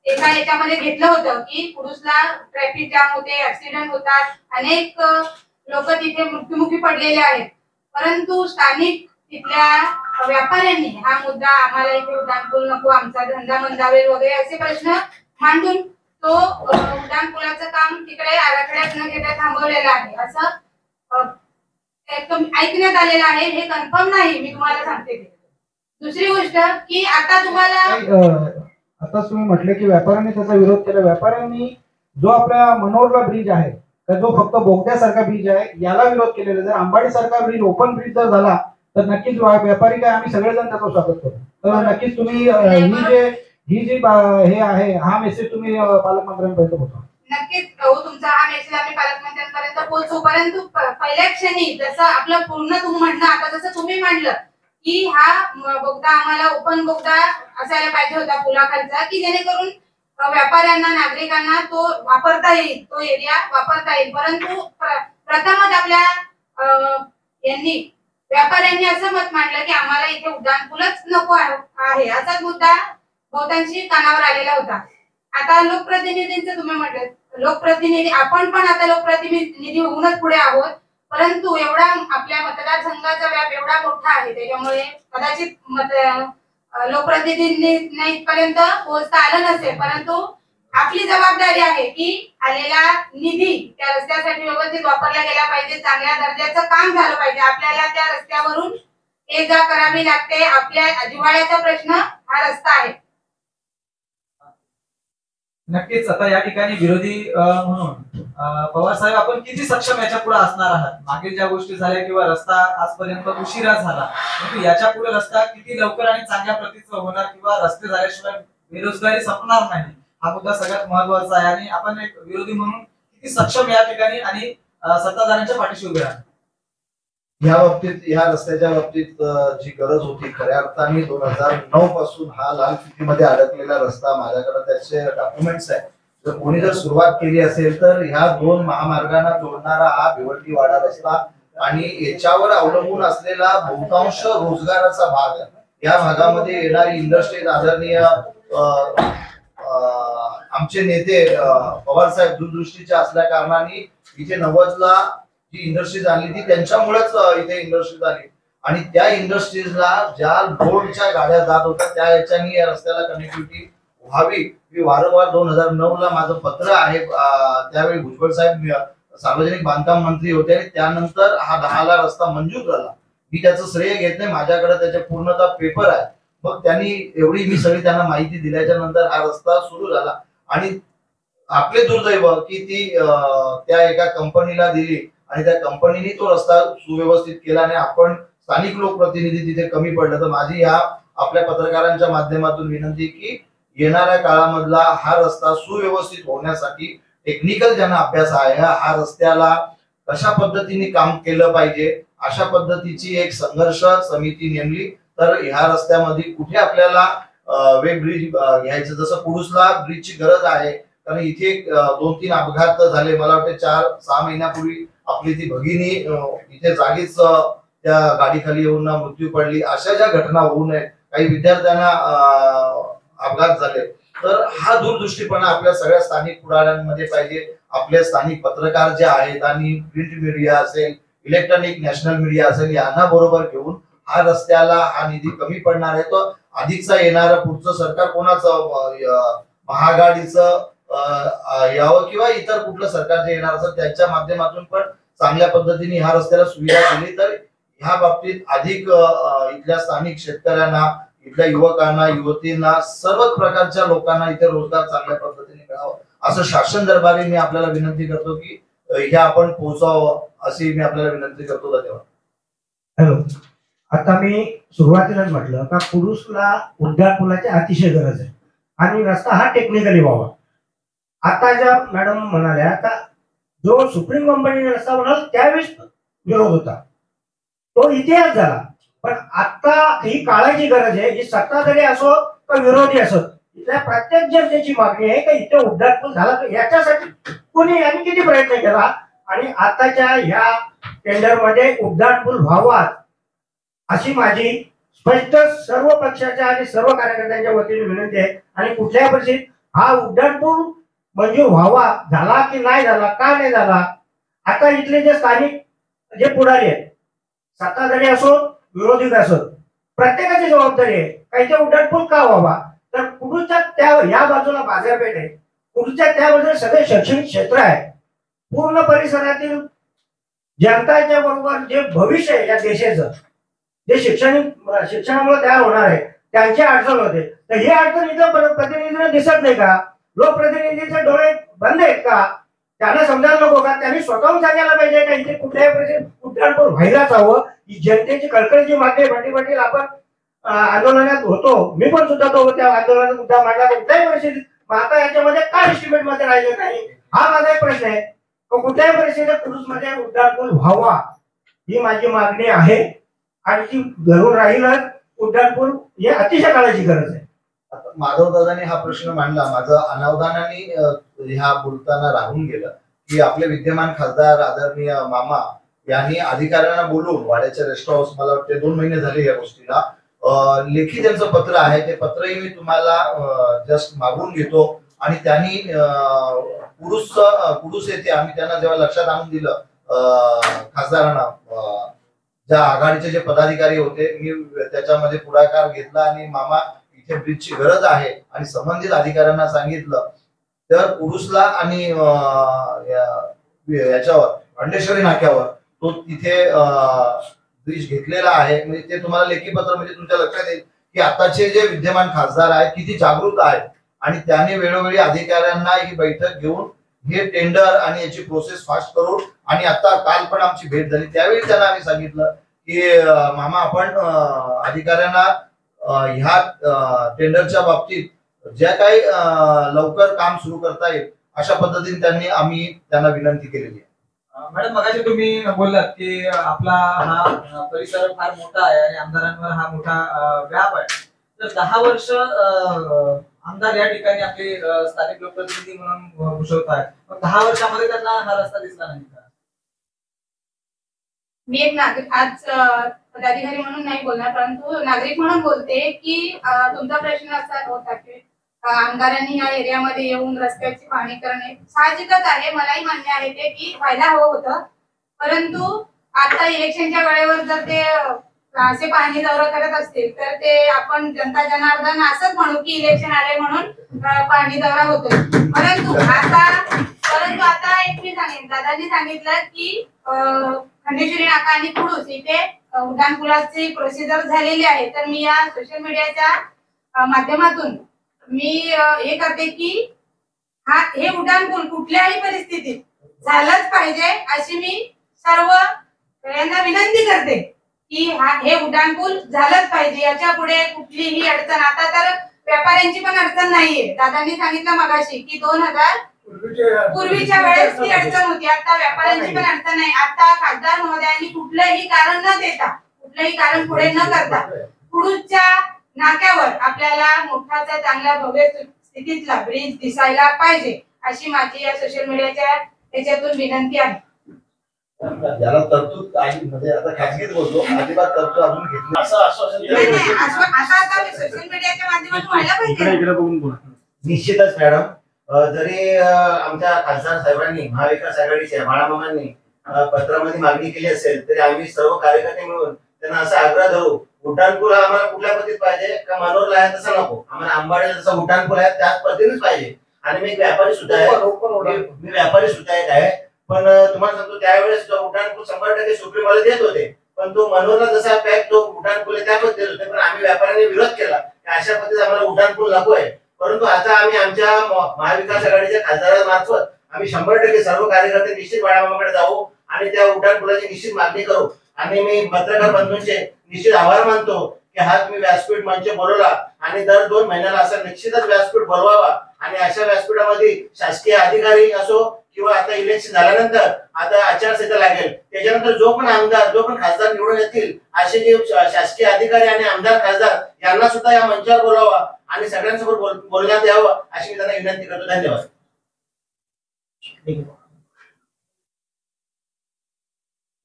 I: एका याच्यामध्ये घेतलं होतं की कुडूसला ट्रॅफिक जाम होते, ऍक्सिडेंट होतात, अनेक लोक तिथे मृत्युमुखी पडलेले आहेत, परंतु स्थानिक तिथल्या व्यापाऱ्यांनी हा मुद्दा आम्हाला इथे उड्डाणपूल नको, आमचा धंदा मंदावेल वगैरे असे प्रश्न मांडून तो उड्डाणपुलाचं काम तिकडे आराखड्यात न घेता थांबवलेलं आहे असं ऐकण्यात आलेलं आहे. हे कन्फर्म नाही, मी तुम्हाला सांगते. दुसरी गोष्ट की आता तुम्हाला
C: आता तुम्ही म्हटले की व्यापाऱ्यांनी त्याचा विरोध केला. व्यापाऱ्यांनी जो आपल्या मनोरला ब्रिज आहे तर जो फक्त बोगद्यासारखा ब्रिज आहे याला विरोध केलेला. जर अंबाडी सारखा ब्रिज ओपन ब्रिज जर झाला तर नक्कीच व्यापारी काय आम्ही सगळेजण त्याचं स्वागत करू. तर नक्कीच तुम्ही ही जी हे आहे हा मेसेज तुम्ही पालकमंत्र्यांपर्यंत पोहोचवा.
I: नक्कीच तुमचा हा मेसेज आम्ही पालकमंत्र्यांपर्यंत पोहोचवू. परंतु पहिल्या क्षणी जसं आपलं पूर्ण तुम्ही म्हणणं आता जसं तुम्ही मांडलं की हा बोगदा आम्हाला ओपन बोगदा असायला पाहिजे होता पुलाखालचा, की जेणेकरून व्यापाऱ्यांना नागरिकांना तो वापरता येईल, तो एरिया वापरता येईल. परंतु प्रथमच आपल्या यांनी व्यापाऱ्यांनी असं मत मांडलं की आम्हाला इथे उड्डाणपूलच नको आहे. असाच मुद्दा बहुतांशी कानावर आलेला होता. आता लोकप्रतिनिधींचं तुम्ही म्हटलं, लोकप्रतिनिधी आपण पण आता लोकप्रतिनिधी होऊनच पुढे आहोत. परंतु एवढा आपल्या मतदारसंघाचा व्याप एवढा मोठा आहे त्याच्यामुळे कदाचित लोकप्रतिनिधींना इथपर्यंत पोहोचता आलं नसेल. परंतु आपली जबाबदारी आहे की आलेला निधी त्या रस्त्यासाठी व्यवस्थित वापरला गेला पाहिजे, चांगल्या दर्जाचं काम झालं पाहिजे. आपल्याला त्या रस्त्यावरून ये जा करावी लागते. आपल्या जिव्हाळ्याचा प्रश्न हा रस्ता आहे.
A: नक्कीच आता या ठिकाणी विरोधी म्हणून पवार साहेब आपण किती सक्षम याच्या पुढे असणार आहात. मागील ज्या गोष्टी झाल्या किंवा रस्ता आजपर्यंत उशिरा झाला, परंतु याच्या पुढे रस्ता किती लवकर आणि चांगल्या प्रतीचा होणार किंवा रस्ते झाल्याशिवाय बेरोजगारी संपणार नाही हा मुद्दा सगळ्यात महत्वाचा आहे. आणि आपण एक विरोधी म्हणून किती सक्षम या ठिकाणी आणि सत्ताधाऱ्यांच्या पाठीशी उभे राहणार.
G: या बाबतीत या रस्त्याच्या बाबतीत जी गरज होती खऱ्या अर्थाने 2009 पासून हा लाल फितीमध्ये अडकलेला रस्ता माझ्याकडे त्याचे डॉक्युमेंट्स आहेत. जर कोणी जर सुरुवात केली असेल तर ह्या दोन महामार्गांना जोडणारा हा भिवंडी वाडा रस्ता आणि याच्यावर अवलंबून असलेला बहुतांश रोजगाराचा भाग या भागामध्ये येणारी इंडस्ट्रीज आदरणीय आमचे नेते पवार साहेब दूरदृष्टीचे असल्या कारणाने इथे 90ला जी इंडस्ट्रीज आली ती त्यांच्यामुळेच इथे इंडस्ट्रीज आली आणि त्या इंडस्ट्रीजला ज्या लोडच्या गाड्या जात होत्या त्या याच्यानी या रस्त्याला कनेक्टिव्हिटी व्हावी. मी वारंवार 2009ला माझं पत्र आहे, त्यावेळी भुजबळ साहेब सार्वजनिक बांधकाम मंत्री होते आणि त्यानंतर हा 10ला रस्ता मंजूर झाला. मी त्याचं श्रेय घेत नाही, माझ्याकडे त्याचे पूर्णतः पेपर आहे. मग त्यांनी एवढी मी सगळी त्यांना माहिती दिल्याच्या नंतर हा रस्ता सुरू झाला आणि आपले दुर्दैव की ती त्या एका कंपनीला दिली आणि त्या कंपनीने तो रस्ता सुव्यवस्थित केला आणि आपण स्थानिक लोकप्रतिनिधी तिथे कमी पडलं. तर माझी या आपल्या पत्रकारांच्या माध्यमातून विनंती की येणाऱ्या काळामधला हा रस्ता सुव्यवस्थित होण्यासाठी टेक्निकल ज्यांना अभ्यास आहे हा रस्त्याला कशा पद्धतीने काम केलं पाहिजे अशा पद्धतीची एक संघर्ष समिती नेमली तर ह्या रस्त्यामध्ये कुठे आपल्याला वेब ब्रिज घ्यायचं. जसं कुडूसला ब्रिजची गरज आहे कारण इथे 2-3 अपघात झाले. मला वाटते 4-6 महिन्यापूर्वी आपली ती भगिनी इथे जागीच त्या गाडीखाली येऊन मृत्यू पडली. अशा ज्या घटना होऊ नयेत, काही विद्यार्थ्यांना अपघात झाले, तर हा दूरदृष्टीपणा आपल्या सगळ्या स्थानिक पुढाऱ्यांमध्ये पाहिजे. आपले स्थानिक पत्रकार जे आहेत आणि प्रिंट मीडिया असेल, इलेक्ट्रॉनिक नॅशनल मीडिया असेल यांना बरोबर घेऊन हा रस्त्याला हा निधी कमी पडणार आहे. तो अधिकचा येणारा पुढचं सरकार कोणाचं महाआघाडीचं यावं किंवा इतर कुठलं सरकार जे येणार असेल त्यांच्या माध्यमातून पण चांगल्या पद्धतीने ह्या रस्त्याला सुविधा दिली तर ह्या बाबतीत अधिक इथल्या स्थानिक शेतकऱ्यांना, इथल्या युवकांना, युवतींना, सर्वच प्रकारच्या लोकांना इथे रोजगार चांगल्या पद्धतीने मिळावा असं शासन दरबारी मी आपल्याला विनंती करतो की हे आपण पोहोचावं अशी मी आपल्याला विनंती करतो. धन्यवाद.
B: हॅलो, आता मी सुरुवातीलाच म्हटलं का कुडूसला उड्डाणपुलाची अतिशय गरज आहे आणि रस्ता हा टेक्निकली व्हावा. आता ज्या मॅडम म्हणाल्या का जो सुप्रीम कंपनीने रस्ता बनवला त्यावेळेस विरोध होता, तो इतिहास झाला. पण आता ही काळाची गरज आहे. ही सत्ताधारी असो का विरोधी असो, इथल्या प्रत्येक जनतेची मागणी आहे का इथे उड्डाणपूल झाला. याच्यासाठी कोणी यांनी किती प्रयत्न केला आणि आताच्या ह्या टेंडरमध्ये उड्डाणपूल व्हावा अशी माझी स्पष्ट सर्व पक्षाच्या आणि सर्व कार्यकर्त्यांच्या वतीने विनंती आहे. आणि कुठल्याही परिस्थितीत हा उड्डाणपूल मंजूर व्हावा, झाला की नाही झाला, का नाही झाला. आता इथले जे स्थानिक जे पुढारी आहेत, सत्ताधारी असो विरोधी असो, प्रत्येकाची जबाबदारी आहे. काहीच्या उड्डाणपूल का व्हावा, तर कुडूच्या त्या या बाजूला बाजारपेठ आहे, कुडूच्या त्या बाजूला सगळे शैक्षणिक क्षेत्र आहे. पूर्ण परिसरातील जनताच्या बरोबर जे भविष्य आहे या देशाचं, जे शिक्षणामुळे तयार होणार आहे, त्यांची अडचण होते. तर ही अडचण इथं प्रतिनिधींना दिसत नाही का? लोकप्रतिनिधीचे डोळे बंद आहेत का? त्यांना समजायला नको का? त्यांनी स्वतःहून सांगायला पाहिजे का इथे कुठल्याही उड्डाणपूल व्हायलाच हवं. ही जनतेची कळकळीची मागणी पाटील आपण आंदोलनात होतो, मी पण सुद्धा तो त्या आंदोलनात मुद्दा मांडला. कुठल्याही परिस्थितीत आता याच्यामध्ये का एस्टिमेट मध्ये राहिले नाही, हा माझा एक प्रश्न आहे. कुठल्याही परिस्थितीत कुडूसमध्ये उड्डाणपूल व्हावा ही माझी मागणी आहे आणि ती धरून राहीलच. उड्डाणपूल हे अतिशय काळाची गरज आहे.
G: माधव दादांनी हा प्रश्न मांडला, माझं अनावधानाने ह्या बोलताना राहून गेलं की आपले विद्यमान खासदार आदरणीय मामा यांनी अधिकाऱ्यांना बोलून वाड्याच्या रेस्ट हाऊस, मला वाटते 2 महिने झाले या गोष्टीला, लेखी त्यांचं पत्र आहे, ते पत्रही मी तुम्हाला जस्ट मागून घेतो. आणि त्यांनी कुडूस येथे आम्ही त्यांना जेव्हा लक्षात आणून दिलं खासदारांना, ज्या आघाडीचे जे पदाधिकारी होते, मी त्याच्यामध्ये पुढाकार घेतला आणि मामा इथे ब्रिजची गरज आहे आणि संबंधित अधिकाऱ्यांना सांगितलं. तर कुडूसला आणि याच्यावर अंडेश्वरी नाक्यावर तो तिथे ब्रिज घेतलेला आहे. म्हणजे ते तुम्हाला लेखी पत्र, म्हणजे तुमच्या लक्षात येईल की आताचे जे विद्यमान खासदार आहेत किती जागृत आहेत आणि त्याने वेळोवेळी अधिकाऱ्यांना ही बैठक घेऊन हे टेंडर आणि याची प्रोसेस फास्ट करून, आणि आता काल पण आमची भेट झाली त्यावेळी त्यांना आम्ही सांगितलं की मामा आपण अधिकाऱ्यांना ह्या टेंडरच्या बाबतीत ज्या काही लवकर काम सुरू करता येईल अशा पद्धतीने आम्ही त्यांना विनंती केलेली आहे.
A: मॅडम, मगाशी तुम्ही बोललात की आपला हा परिसर फार मोठा आहे आणि आमदारांवर हा मोठा व्याप आहे. तर 10 वर्ष आमदार या ठिकाणी आपले स्थानिक लोकप्रतिनिधी म्हणून भूषवत आहेत. मग 10 वर्षामध्ये त्यांना हा रस्ता दिसला नाही का?
I: मी एक नागरिक, आज पदाधिकारी म्हणून नाही बोलणार, परंतु नागरिक म्हणून बोलते की तुमचा प्रश्न असा होता की आमदारांनी या एरियामध्ये येऊन रस्त्याची पाहणी करणे साहजिकच आहे. मलाही मान्य आहे ते की व्हायला हवं होतं, परंतु आता इलेक्शनच्या वेळेवर जर ते असे पाहणी दौरा करत असतील तर ते आपण जनता जनार्दन असंच म्हणू की इलेक्शन आले म्हणून पाहणी दौरा होतोय. परंतु आता एक मी सांगेन, दादांनी सांगितलं की खंडेश्वरी नाका आणि कुडूस इथे उड्डाणपुलाची प्रोसिजर झालेली आहे. तर मी या सोशल मीडियाच्या माध्यमातून मी हे करते की हे उड्डाणपूल कुठल्याही परिस्थितीत झालंच पाहिजे अशी मी सर्व यांना विनंती करते की हे उड्डाणपूल झालंच पाहिजे. याच्या पुढे कुठलीही अडचण, आता तर व्यापाऱ्यांची पण अडचण नाहीये. दादांनी सांगितलं मगाशी की 2000 पूर्वीच्या वेळेस ती अडचण होती, आता व्यापाऱ्यांची पण अडचण नाही. आता खासदार महोदयांनी कुठलंही कारण न देता, कुठलंही कारण पुढे न करता कुडूसच्या नाक्यावर आपल्याला मोठाचा चांगला भव्य स्थितीतला ब्रिज दिसायला पाहिजे अशी माझी या सोशल मीडियाच्या त्याच्यातून विनंती आहे.
G: याला तरतूद काही म्हणजे आता खाजगीत बोलतो, अजिबात तरतूद अजून घेतली असं आश्वासन
I: आता सोशल मीडियाच्या माध्यमातून व्हायला पाहिजे.
B: निश्चितच मॅडम, जरी आमच्या खासदार साहेबांनी, महाविकास आघाडीच्या बाळामामांनी पत्रामध्ये मागणी केली असेल तरी आम्ही सर्व कार्यकर्ते मिळून त्यांना असा आग्रह धरू, उड्डाणपूल आम्हाला कुठल्या पद्धतीत पाहिजे का मनोरला आहे तसं नको, आम्हाला आंबाडे जसा उड्डाणपूल आहे त्याच पद्धतीनेच पाहिजे. आणि मी एक व्यापारी सुद्धा आहे, पण तुम्हाला सांगतो त्यावेळेस उड्डाणपूल 100% सुप्रीमवाले देत होते, पण तो मनोरला जसा पॅक तो उड्डाणपूल आहे त्यापद्धत देत होते. पण आम्ही व्यापाऱ्यांनी विरोध केला की अशा पद्धतीने आम्हाला उड्डाणपूल नको आहे. परंतु आता आम्ही आमच्या महाविकास आघाडीच्या खासदारांमार्फत आम्ही 100% सर्व कार्यकर्ते निश्चित बाळामामाकडे जाऊ आणि त्या उड्डाणपुलाची निश्चित मागणी करू. आणि मी पत्रकार बंधूंचे निश्चित आभार मानतो की हा तुम्ही व्यासपीठ मंच बोलवला आणि दर 2 महिन्याला असं निश्चितच व्यासपीठ बोलवावा. आणि अशा व्यासपीठामध्ये शासकीय अधिकारी असो किंवा आता इलेक्शन झाल्यानंतर आता आचारसंहिता लागेल, त्याच्यानंतर जो पण आमदार, जो पण खासदार निवडून येतील असे जे शासकीय अधिकारी आणि आमदार खासदार यांना सुद्धा या मंचावर बोलावा आणि सगळ्यांसोबत बोलण्यात यावं अशी मी त्यांना विनंती करतो. धन्यवाद.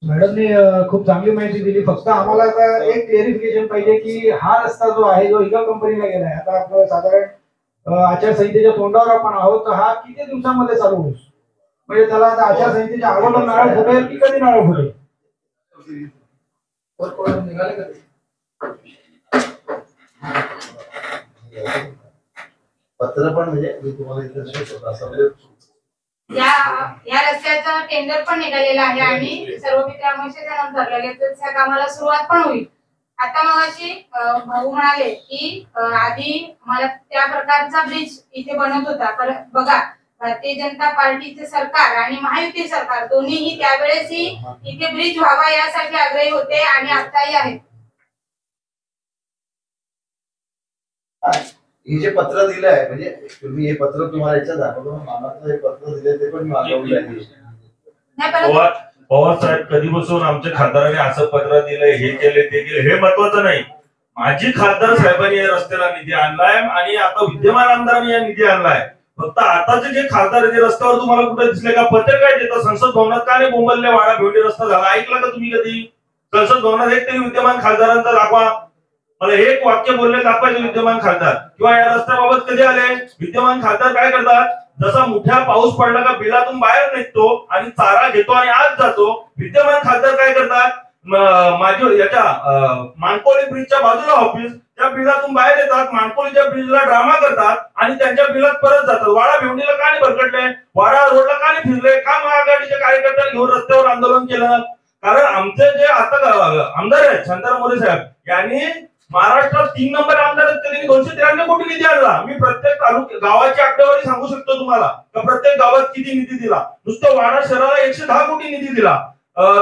C: मॅडमने खूप चांगली माहिती दिली. फक्त आम्हाला आता एक क्लिअरिफिकेशन पाहिजे की हा रस्ता जो आहे जो इगल कंपनीला गेलाय, आता आपलं साधारण आचारसंहितेच्या तोंडावर आपण आहोत, तर हा किती दिवसांमध्ये चालू होईल? म्हणजे त्याला आता आचारसंहितेच्या अगोदर नारळ फुटेल की कधी नारळ फुटेल?
G: पत्र पण म्हणजे मी तुम्हाला इथे नाही होतं असं म्हणजे
I: या रस्त्याचं टेंडर पण निघालेलं आहे आणि सर्व मित्रांच्या ठरलेले तर त्या कामाला सुरुवात पण होईल. आता मग अशी भाऊ म्हणाले की आधी मला त्या प्रकारचा ब्रिज इथे बनवत होता, पण बघा भारतीय जनता पार्टीचे सरकार आणि महायुती सरकार दोन्हीही त्यावेळेसही इथे ब्रिज व्हावा यासाठी आग्रही होते आणि आताही आहेत.
G: हे जे पत्र दिलं आहे म्हणजे तुम्ही हे पत्र तुम्हाला याच्यात दाखवतो, मामाचं हे पत्र दिले ते पण मी मागवलं आहे.
D: पवार साहेब कधीपासून आमच्या खासदारांनी असं पत्र दिलंय, हे केले ते केले, हे महत्वाचं नाही. माझी खासदार साहेबांनी या रस्त्याला निधी आणलाय आणि आता विद्यमान आमदारांनी या निधी आणलाय. फक्त आताचे जे खासदार जे रस्त्यावर तुम्हाला कुठे दिसले का पत्र काय देतात संसद भवनात का नाही बोंबलले वाडा भेवडी रस्ता झाला, ऐकला का तुम्ही कधी? संसद भवनात एक तरी विद्यमान खासदारांचा दाखवा, मला एक वाक्य बोलले दाखवायचे विद्यमान खासदार. किंवा या रस्त्याबाबत कधी आले विद्यमान खासदार काय करतात, जसा मोठ्या पाऊस पडला का बिलातून बाहेर निघतो आणि चारा घेतो आणि आज जातो. विद्यमान खासदार काय करतात, माझ्या याच्या माणकोली ब्रिजच्या बाजूला ऑफिस त्या बिलातून बाहेर येतात, माणकोलीच्या ब्रिजला ड्रामा करतात आणि त्यांच्या बिलात परत जातात. वाडा भेवडीला का नाही भरकटले, वाडा रोडला का नाही फिरले, का महाआघाडीच्या कार्यकर्त्यांनी घेऊन रस्त्यावर आंदोलन केलं? कारण आमचे जे आता आमदार आहेत शांताराम मोरे साहेब यांनी महाराष्ट्रात 3 नंबर आमदार आहेत, त्यांनी 293 कोटी निधी आणला. मी प्रत्येक गावाची आकडेवारी सांगू शकतो तुम्हाला का प्रत्येक गावात किती निधी दिला. नुसतं वाडा शहराला 110 कोटी निधी दिला,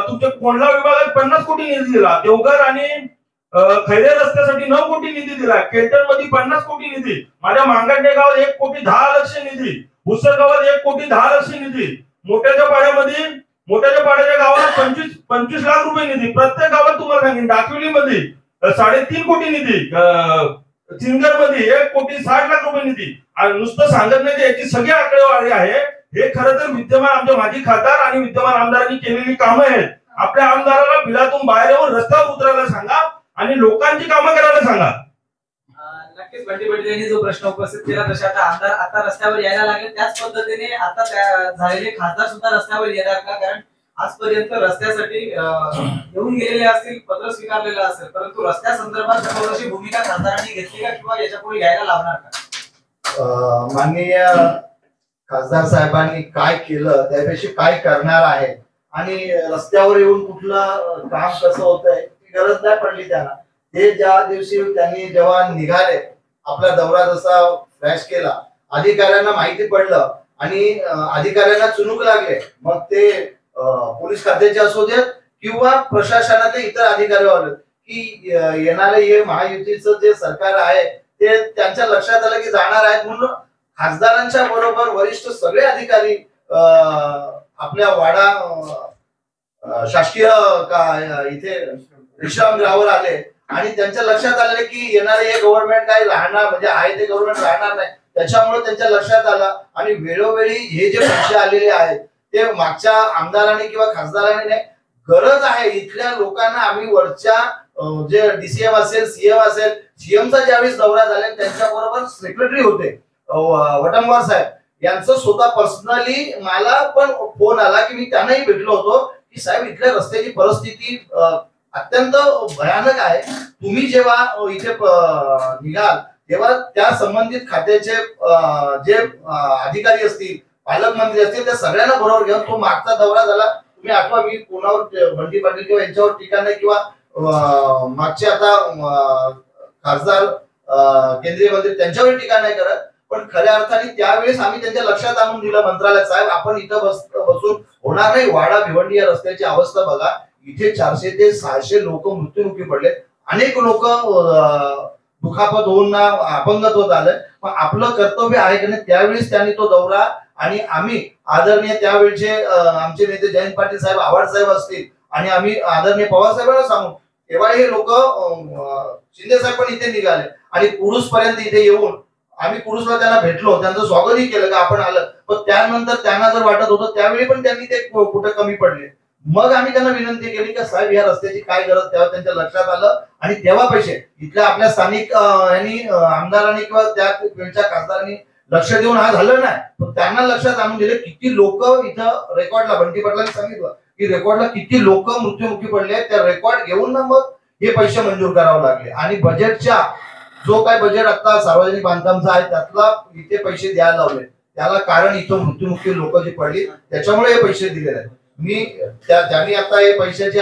D: तुमच्या कोंढला विभागात 50 कोटी निधी दिला, देवघर आणि खैरे रस्त्यासाठी 9 कोटी निधी दिला, केंटन मध्ये 50 कोटी निधी, माझ्या मांगडणे गावात 1 कोटी 10 लक्ष निधी, भुसर गावात 1 कोटी 10 लक्ष निधी, मोठ्याच्या पाड्याच्या गावाला 25 लाख रुपये निधी. प्रत्येक गावात तुम्हाला सांगेन डाकिवली मध्ये 3.5 कोटी निधी, सिंगर मध्ये 1 कोटी 60 लाख रुपये निधी. नुसतं सांगत नाही, याची सगळी आकडेवारी आहे. हे खरं तर विद्यमान आमच्या माजी खासदार आणि विद्यमान आमदारांनी केलेली कामं आहेत. आपल्या आमदाराला बिलातून बाहेर येऊन रस्त्यावर उतरायला सांगा आणि लोकांची कामं करायला सांगा.
A: नक्कीच बंटी पाटील यांनी जो प्रश्न उपस्थित केला तसे आता आमदार आता रस्त्यावर यायला लागले, त्याच पद्धतीने आता झालेले खासदार सुद्धा रस्त्यावर येणार का? कारण आजपर्यंत रस्त्यासाठी येऊन गेलेले असतील, पत्र स्वीकारलेलं असेल, परंतु रस्त्या संदर्भात थोडीशी भूमिका खासदारांनी घेतली का किंवा याच्यापुढे यायला लावणार का?
G: माननीय खासदार साहेबांनी काय केलं त्यापेक्षा काय करणार आहे आणि रस्त्यावर येऊन कुठलं काम कसं होतंय ती गरज नाही पडली त्यांना. ते ज्या दिवशी त्यांनी जेव्हा निघाले, आपला दौरा जसा फ्लॅश केला, अधिकाऱ्यांना माहिती पडलं आणि अधिकाऱ्यांना चुनूक लागले, मग ते पोलीस खात्याचे असू देत किंवा प्रशासनातले इतर अधिकारी आले की येणारे हे महायुतीचं जे सरकार आहे ते त्यांच्या लक्षात आलं की जाणार आहेत, म्हणून खासदारांच्या बरोबर वरिष्ठ सगळे अधिकारी आपल्या वाडा शासकीय इथे विश्रामगृहावर आले आणि त्यांच्या लक्षात आले की येणारे हे गव्हर्नमेंट काय राहणार म्हणजे आहे ते गव्हर्नमेंट राहणार नाही. त्याच्यामुळे त्यांच्या लक्षात आलं आणि वेळोवेळी हे जे पैसे आलेले आहेत ते मागच्या आमदारांनी किंवा खासदारांनी नाही, गरज आहे इथल्या लोकांना. आम्ही वरच्या जे डीसीएम असेल, सीएम असेल, सीएमचा ज्यावेळेस दौरा झाला त्यांच्या बरोबर सेक्रेटरी होते वटंगवार साहेब, यांचं स्वतः पर्सनली मला पण फोन आला की मी त्यांनाही भेटलो होतो की साहेब इथल्या रस्त्याची परिस्थिती अत्यंत भयानक आहे. तुम्ही जेव्हा इथे निघाल तेव्हा त्या संबंधित खात्याचे जे अधिकारी असतील, पालकमंत्री असतील, त्या सगळ्यांना बरोबर घेऊन तो मागचा दौरा झाला. तुम्ही आठवा, मी कोणावर बंटी पाटील किंवा यांच्यावर टीका नाही किंवा मागचे आता खासदार केंद्रीय मंत्री त्यांच्यावर टीका नाही करत, पण खऱ्या अर्थाने त्यावेळेस आम्ही त्यांच्या लक्षात आणून दिलं मंत्रालयात, साहेब आपण इथं बसून होणार नाही. वाडा भिवंडी या रस्त्याची अवस्था बघा, इथे 400 ते 600 लोक मृत्युमुखी पडले, अनेक लोक दुखापत होऊन ना अपंगत होत आलं. पण आपलं कर्तव्य आहे की नाही, त्यावेळेस त्यांनी तो दौरा आणि आम्ही आदरणीय त्यावेळचे आमचे नेते जयंत पाटील साहेब, आव्हाड साहेब असतील आणि आम्ही आदरणीय पवार साहेबांना सांगून तेव्हा हे लोक शिंदे साहेब पण इथे निघाले आणि कुरुस पर्यंत इथे येऊन आम्ही कुरुसला त्यांना भेटलो, त्यांचं स्वागतही केलं का आपण आलं. पण त्यानंतर त्यांना जर वाटत होतं त्यावेळी पण त्यांनी ते कुठे कमी पडले. मग आम्ही त्यांना विनंती केली की साहेब या रस्त्याची काय गरज, तेव्हा त्यांच्या लक्षात आलं आणि तेव्हा पैसे इथल्या आपल्या स्थानिक आमदारांनी किंवा त्या वेळच्या खासदारांनी लक्ष देऊन हा झालं नाही, पण त्यांना लक्षात आणून दिले किती लोक इथं रेकॉर्डला बंटी पाटलांनी सांगितलं की रेकॉर्डला किती लोक मृत्युमुखी पडले, त्या रेकॉर्ड घेऊन ना मग हे पैसे मंजूर करावे लागले. आणि बजेटच्या जो काय बजेट आता सार्वजनिक बांधकामचा आहे त्यातला इथे पैसे द्यायला लावले, त्याला कारण इथं मृत्युमुखी लोक जी पडली त्याच्यामुळे हे पैसे दिलेले आहेत. मी ज्यांनी आता हे पैशाची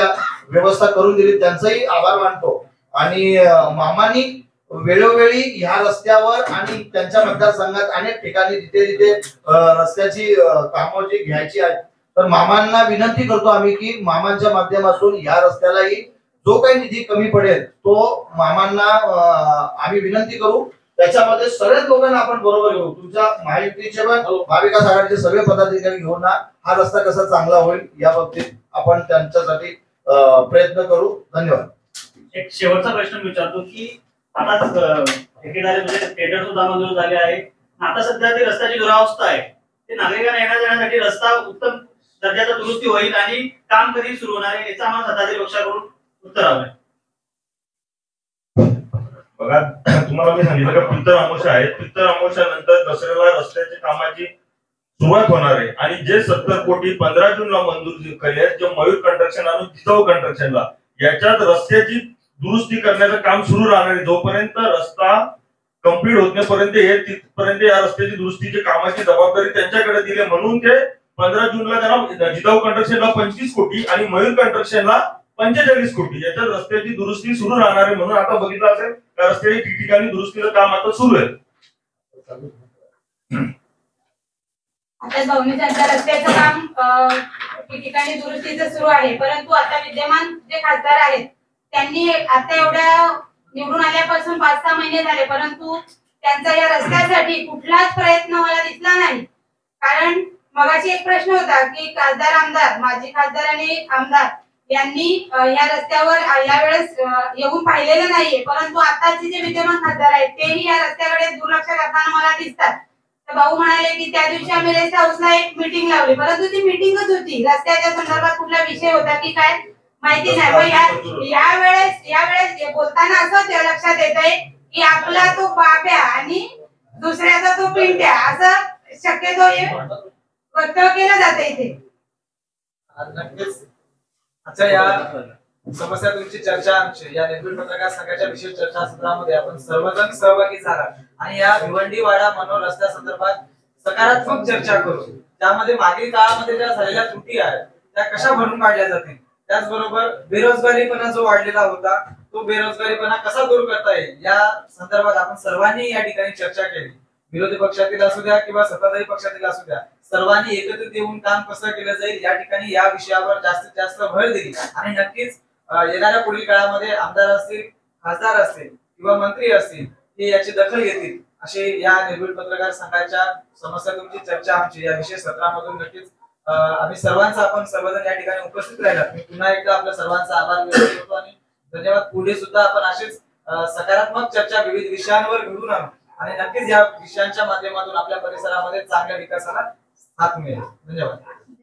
G: व्यवस्था करून दिली त्यांचाही आभार मानतो. आणि मामांनी वेळोवेळी ह्या रस्त्यावर आणि त्यांच्या मतदारसंघात अनेक ठिकाणी जिथे जिथे रस्त्याची कामं जी घ्यायची आहेत तर मामांना विनंती करतो आम्ही की मामांच्या माध्यमातून ह्या रस्त्यालाही जो काही निधी कमी पडेल तो मामांना आम्ही विनंती करू. त्याच्यामध्ये सगळ्याच लोकांना आपण बरोबर घेऊ. तुमच्या महायुतीचे पण महाविकास आघाडीचे सगळे पदाधिकारी घेऊन हा रस्ता कसा चांगला होईल या बाबतीत आपण त्यांच्यासाठी प्रयत्न करू. धन्यवाद.
J: एक शेवटचा प्रश्न विचारतो की आता ठेकेदारी म्हणजे टेंडर सुद्धा मंजूर झाले आहे. आता सध्या ती रस्त्याची दुरावस्था आहे, ते नागरिकांना येण्या जाण्यासाठी रस्ता उत्तम दर्जाचा दुरुस्ती होईल आणि काम कधी सुरू होणार आहे याचा आम्हाला सत्ताधारी पक्षाकडून उत्तर हवं आहे.
D: बघा, तुम्हाला मी सांगितलं का पित्तर अमावस्या आहे, पित्तर अमावस्यानंतर दसऱ्याला रस्त्याच्या कामाची सुरुवात होणार आहे. आणि जे 70 कोटी 15 जूनला मंजूर केले आहेत, जे मयूर कंस्ट्रक्शन आणि जिजाऊ कंस्ट्रक्शनला, याच्यात रस्त्याची दुरुस्ती करण्याचं काम सुरू राहणार आहे. जोपर्यंत रस्ता कंप्लीट होत नाहीपर्यंत हे तिथपर्यंत या रस्त्याची दुरुस्तीची कामाची जबाबदारी त्यांच्याकडे दिली. म्हणून ते 15 जूनला त्यांना जिजाऊ कंस्ट्रक्शनला 25 कोटी आणि मयूर कंस्ट्रक्शनला 45 कोटी याच्यात रस्त्याची दुरुस्ती सुरू राहणार आहे. म्हणून आता बघितलं असेल त्या रस्त्याची ठिकठिकाणी दुरुस्तीचं काम आता सुरू आहे.
I: आता दोन्ही रस्त्याचं काम ठिकठिकाणी दुरुस्तीचं सुरू आहे, परंतु आता विद्यमान जे खासदार आहेत त्यांनी आता एवढ्या निवडून आल्यापासून 5-6 महिने झाले, परंतु त्यांचा या रस्त्यासाठी कुठलाच प्रयत्न मला दिसला नाही. कारण मगाशी एक प्रश्न होता की खासदार आमदार, माजी खासदार आणि आमदार यांनी या रस्त्यावर यावेळेस येऊन पाहिलेलं नाहीये, परंतु आताचे जे विद्यमान खासदार आहेत तेही या रस्त्याकडे दुर्लक्ष करताना मला दिसतात. तर भाऊ म्हणाले की त्या दिवशी आम्ही रेस्ट हाऊसला एक मीटिंग लावली, परंतु ती मीटिंगच होती, रस्त्याच्या संदर्भात कुठला विषय होता की काय माहिती नाही. मग यावेळेस बोलताना असं लक्षात येत आहे की आपला तो बाब्या आणि दुसऱ्याचा तो पिंट्या असं शक्यतो वक्तव्य केलं जाते इथे.
A: नक्कीच अच्छा, या समस्या तुमची चर्चा आमची या निर्भीड पत्रकार संघाच्या विशेष चर्चासत्रामध्ये आपण सर्वजण सहभागी झाला आणि या भिवंडी वाडा मनोर रस्त्या संदर्भात सकारात्मक चर्चा करू. त्यामध्ये मागील काळामध्ये ज्या झालेल्या त्रुटी आहेत त्या कशा भरून काढल्या जातील, त्याचबरोबर बेरोजगारीपणा जो वाढलेला होता तो बेरोजगारीपणा कसा दूर करता येईल या संदर्भात आपण सर्वांनी या ठिकाणी चर्चा केली. विरोधी पक्षातील असू द्या किंवा सत्ताधारी पक्षातील असू द्या, सर्वांनी एकत्रित येऊन काम कसं केलं जाईल या ठिकाणी या विषयावर जास्तीत जास्त भर दिली. आणि नक्कीच येणाऱ्या पुढील काळामध्ये आमदार असतील, खासदार असतील किंवा मंत्री असतील हे याची दखल घेतील अशी या निर्भीड पत्रकार संघाच्या समस्या तुमची चर्चा आमची या विशेष सत्रामधून नक्कीच आम्ही आपण सर्वजण या ठिकाणी उपस्थित राहिलात. मी पुन्हा एकदा आपल्या सर्वांचा आभार व्यक्त करतो आणि धन्यवाद. पुढे सुद्धा आपण अशीच सकारात्मक चर्चा विविध विषयांवर घडवून आणू आणि नक्कीच या विषयांच्या माध्यमातून आपल्या परिसरामध्ये चांगल्या विकासाला हात मिळेल. धन्यवाद.